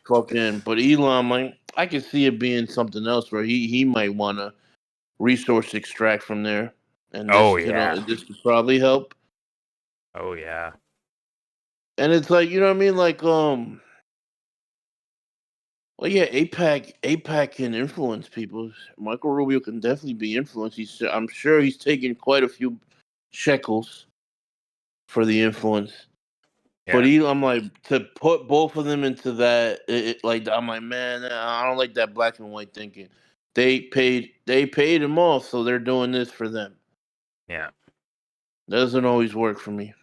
Fucking, but Elon, like, I can see it being something else where he might want to resource extract from there, and this could probably help. Oh yeah. And it's like, you know what I mean, like well, yeah, APAC can influence people. Michael Rubio can definitely be influenced. I'm sure he's taken quite a few shekels for the influence. Yeah. But I'm like, to put both of them into that, like, I'm like, man, I don't like that black and white thinking. They paid him off, so they're doing this for them. Yeah. Doesn't always work for me.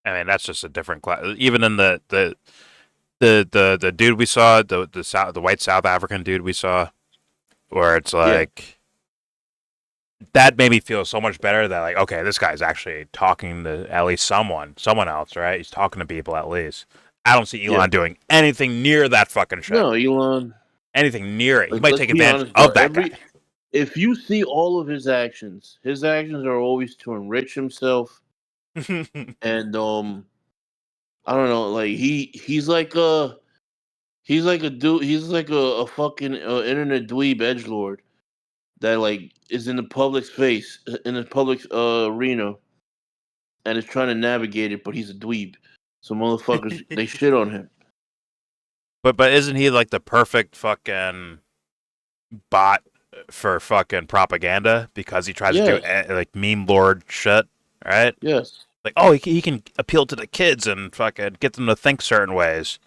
I mean, that's just a different class. Even in the dude we saw, the white South African dude we saw, where it's like that made me feel so much better that, like, okay, this guy's actually talking to at least someone else, right? He's talking to people at least. I don't see Elon doing anything near that fucking shit. No, Elon. Anything near it. He Like, might let's take be advantage honest, bro. of that guy. If you see all of his actions are always to enrich himself. And I don't know, like he's like a dude. He's like a fucking internet dweeb edgelord that, like, is in the public space, in the public arena, and is trying to navigate it, but he's a dweeb. So motherfuckers they shit on him. But isn't he like the perfect fucking bot for fucking propaganda, because he tries to do like meme lord shit, right? Yes. Like, oh, he can appeal to the kids and fucking get them to think certain ways.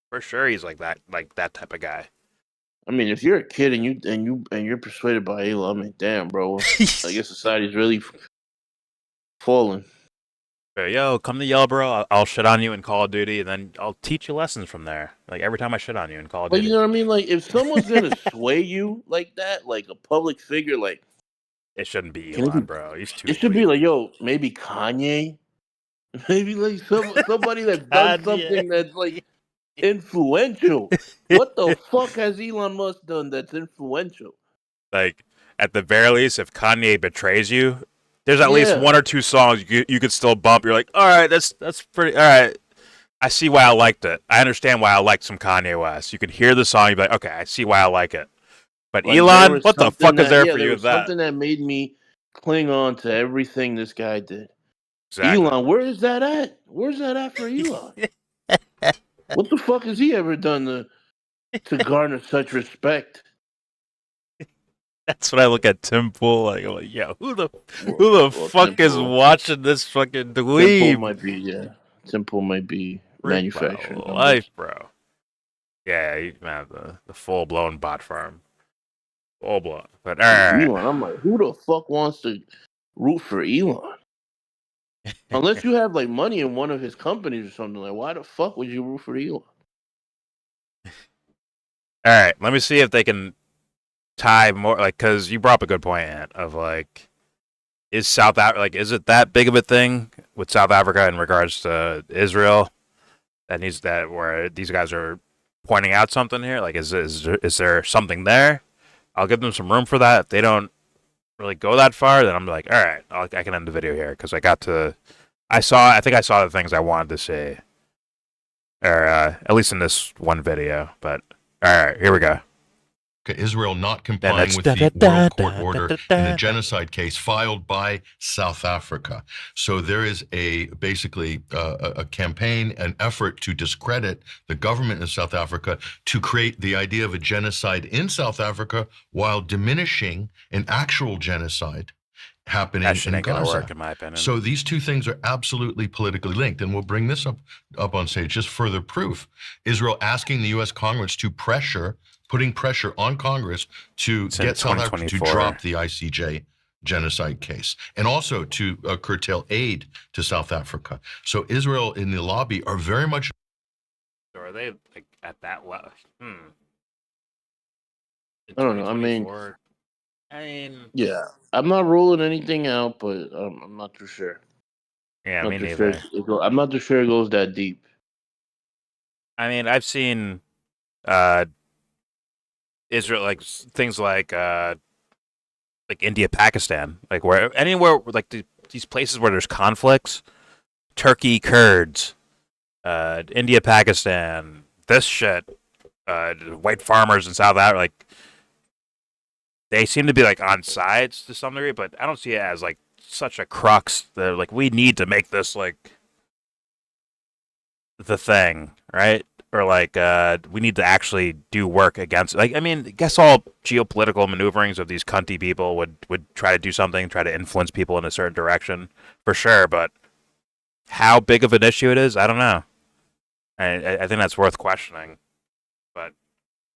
For sure, he's like that type of guy. I mean, if you're a kid and you're persuaded by Elon, I mean, damn, bro. I guess society's really falling. Yo, come to YellBro. I'll shit on you in Call of Duty, and then I'll teach you lessons from there. Like, every time I shit on you in Call of But Duty. you know what I mean? Like, if someone's gonna sway you like that, like a public figure, like, it shouldn't be Elon, bro. He's too. It should be like, yo, maybe Kanye, maybe like somebody that's done something that's like influential. What the fuck has Elon Musk done that's influential? Like, at the very least, if Kanye betrays you, there's at least one or two songs you could still bump. You're like, all right, that's pretty. All right, I see why I liked it. I understand why I liked some Kanye West. You can hear the song, you'd be like, okay, I see why I like it. But like, Elon, what the fuck is there for you with that? Something that made me cling on to everything this guy did. Exactly. Elon, where is that at? Where's that at for Elon? What the fuck has he ever done to garner such respect? That's what I look at Tim Pool like. I'm like, yeah, who the fuck is watching this fucking dweeb? Tim Pool might be, Tim Pool might be manufacturing life, bro. Yeah, you can have the full blown bot farm. Full blown. But Elon, I'm like, who the fuck wants to root for Elon? Unless you have like money in one of his companies or something, like, why the fuck would you root for Elon? All right, let me see if they can tie more like because you brought up a good point, Ant, of like, is is it that big of a thing with South Africa in regards to Israel where these guys are pointing out something here? Like, is there something there? I'll give them some room for that. If they don't really go that far, then I'm like, all right, I can end the video here because I think I saw the things I wanted to see, or at least in this one video. But all right, here we go. Israel not complying with the World Court order in a genocide case filed by South Africa. So there is basically a campaign, an effort to discredit the government of South Africa to create the idea of a genocide in South Africa while diminishing an actual genocide happening in Gaza. Work, in my opinion. So these two things are absolutely politically linked, and we'll bring this up on stage, just further proof. Israel asking the U.S. Congress putting pressure on Congress to get South Africa to drop the ICJ genocide case, and also to curtail aid to South Africa. So Israel in the lobby are very much. So are they like at that level? I don't know. I mean, yeah, I'm not ruling anything out, but I'm not too sure. Yeah, me neither. I'm not too sure it goes that deep. I mean, I've seen Israel, like things like India, Pakistan, like anywhere like these places where there's conflicts, Turkey, Kurds, India, Pakistan, this shit, white farmers in South Africa, like they seem to be like on sides to some degree, but I don't see it as like such a crux that like we need to make this like the thing, right? Or like we need to actually do work against. Like, I mean, I guess all geopolitical maneuverings of these cunty people would try to do something, try to influence people in a certain direction, for sure. But how big of an issue it is, I don't know. I think that's worth questioning. But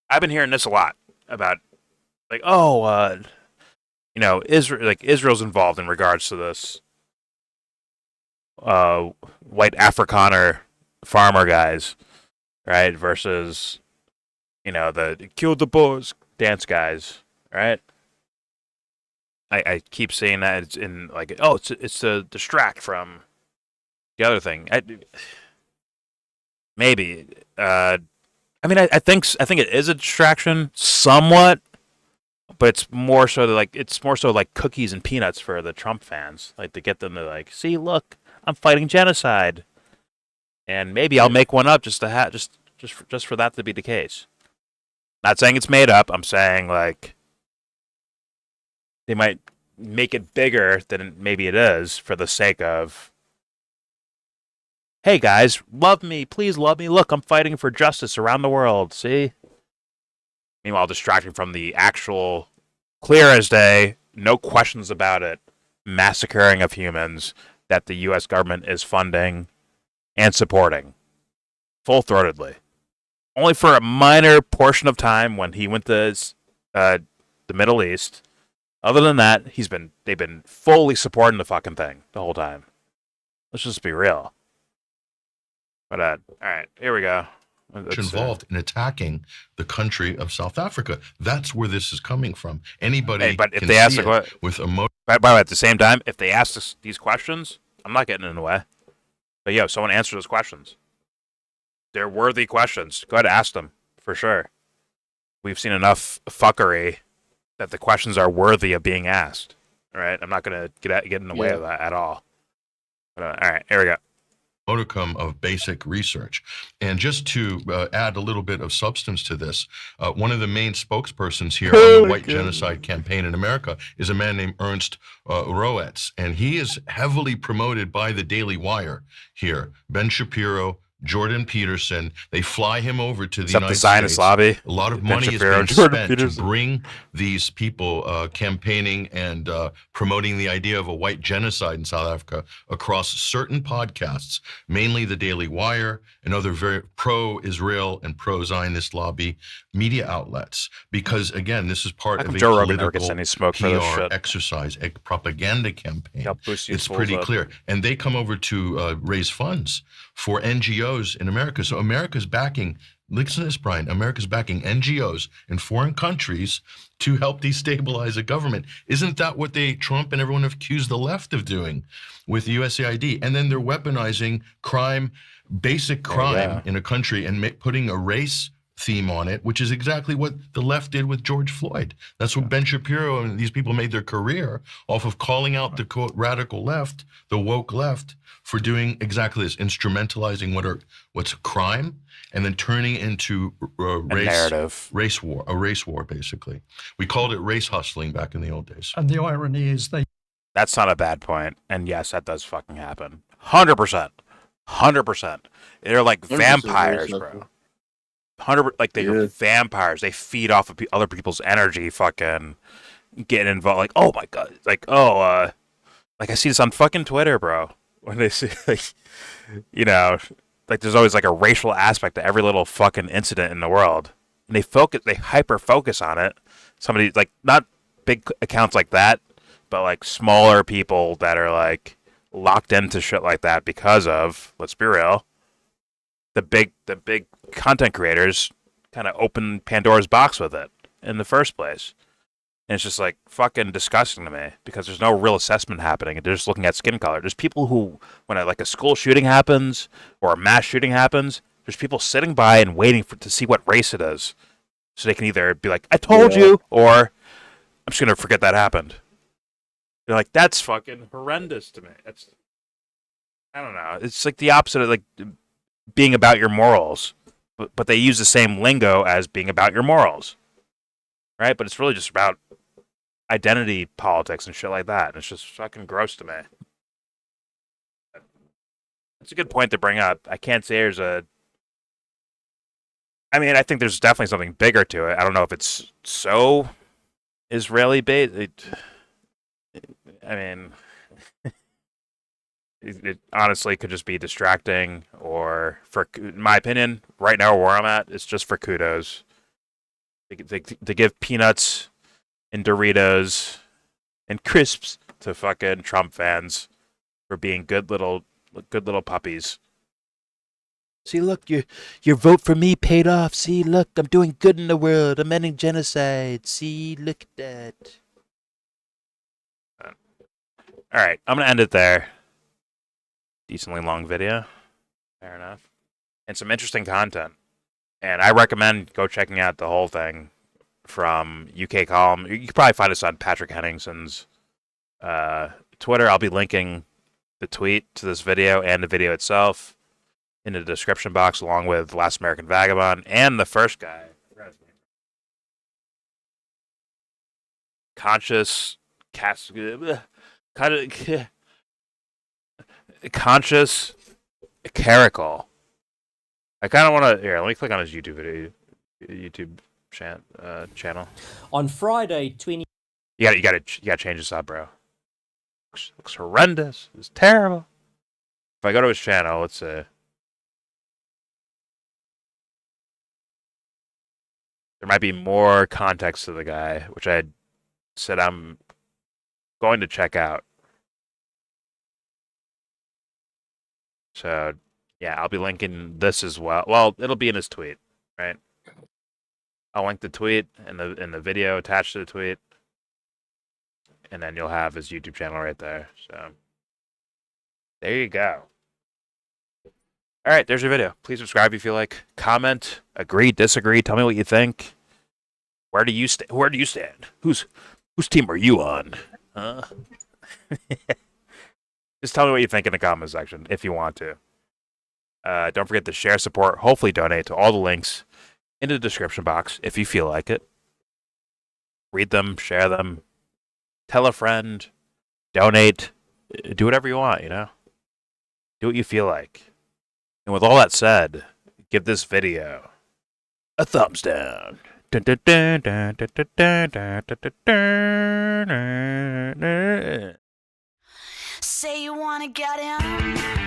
I've been hearing this a lot about, like, Israel's involved in regards to this white Afrikaner farmer guys. Right, versus, the kill the Boers dance guys, right? I keep saying that it's in like, it's to distract from the other thing. Maybe. I mean, I think it is a distraction somewhat, but it's more so like cookies and peanuts for the Trump fans, like to get them to like, see, look, I'm fighting genocide. And maybe I'll make one up just for that to be the case. Not saying it's made up. I'm saying like they might make it bigger than maybe it is for the sake of, hey guys, love me, please love me. Look, I'm fighting for justice around the world. See? Meanwhile, distracting from the actual, clear as day, no questions about it, massacring of humans that the U.S. government is funding and supporting full-throatedly. Only for a minor portion of time when he went to the Middle East. Other than that, they've been fully supporting the fucking thing the whole time. Let's just be real. But all right, here we go. Involved in attacking the country of South Africa. That's where this is coming from. Anybody but if can they ask see it with emotion. By the way, at the same time, if they ask us these questions, I'm not getting in the way. But someone answer those questions. They're worthy questions. Go ahead and ask them, for sure. We've seen enough fuckery that the questions are worthy of being asked. All right? I'm not going to get in the way of that at all. But, all right, here we go. Modicum of basic research. And just to add a little bit of substance to this, one of the main spokespersons here on the White Genocide Campaign in America is a man named Ernst Roetz, and he is heavily promoted by the Daily Wire here. Ben Shapiro, Jordan Peterson, they fly him over to the United States. Lobby. A lot of money is being spent to bring these people campaigning and promoting the idea of a white genocide in South Africa across certain podcasts, mainly the Daily Wire and other very pro-Israel and pro-Zionist lobby media outlets. Because, again, this is part of a Joe Rogan political gets any smoke for this PR shit. exercise, a propaganda campaign. It's pretty clear. And they come over to raise funds for NGOs in America. So America's backing Listen to this, Brian. America's backing NGOs in foreign countries to help destabilize a government. Isn't that what Trump and everyone have accused the left of doing with USAID? And then they're weaponizing crime, basic crime in a country and putting a race theme on it, which is exactly what the left did with George Floyd. That's what Ben Shapiro and these people made their career off of calling out the quote radical left, the woke left, for doing exactly this, instrumentalizing what's crime and then turning into a race war, basically. We called it race hustling back in the old days. And the irony is That's not a bad point. And yes, that does fucking happen. 100%. 100%. They're like vampires, bro. 100%, like they're vampires. They feed off of other people's energy, fucking getting involved. Like, oh my god, like like I see this on fucking Twitter, bro. When they see, like, you know, like there's always like a racial aspect to every little fucking incident in the world, and they hyper focus on it. Somebody like not big accounts like that, but like smaller people that are like locked into shit like that because of, let's be real, the big content creators kind of open Pandora's box with it in the first place. And it's just like fucking disgusting to me because there's no real assessment happening. They're just looking at skin color. There's people who, when like a school shooting happens or a mass shooting happens, there's people sitting by and waiting to see what race it is. So they can either be like, I told you, or I'm just going to forget that happened. They're like, that's fucking horrendous to me. I don't know. It's like the opposite of like being about your morals, but they use the same lingo as being about your morals, right? But it's really just about identity politics and shit like that, and it's just fucking gross to me. It's a good point to bring up. I can't say I mean, I think there's definitely something bigger to it. I don't know if it's so Israeli-based. I mean... It honestly could just be distracting, or in my opinion, right now where I'm at, it's just for kudos. To give peanuts and Doritos and crisps to fucking Trump fans for being good little puppies. See, look, your vote for me paid off. See, look, I'm doing good in the world. I'm ending genocide. See, look at that. All right, I'm gonna end it there. Decently long video. Fair enough. And some interesting content. And I recommend go checking out the whole thing from UK Column. You can probably find us on Patrick Henningson's Twitter. I'll be linking the tweet to this video and the video itself in the description box, along with Last American Vagabond and the first guy. Conscious Caracal. I kind of want to... Here, let me click on his YouTube channel. On Friday, 20... You gotta change this up, bro. Looks horrendous. It's terrible. If I go to his channel, let's see. There might be more context to the guy, which I said I'm going to check out. So, yeah, I'll be linking this as well. Well, it'll be in his tweet, right? I'll link the tweet and the video attached to the tweet. And then you'll have his YouTube channel right there. So, there you go. All right, there's your video. Please subscribe if you like. Comment, agree, disagree. Tell me what you think. Where do you stand? Whose team are you on? Huh? Just tell me what you think in the comment section if you want to. Don't forget to share, support, hopefully donate to all the links in the description box if you feel like it. Read them, share them, tell a friend, donate, do whatever you want, you know? Do what you feel like. And with all that said, give this video a thumbs down. Say you wanna get in.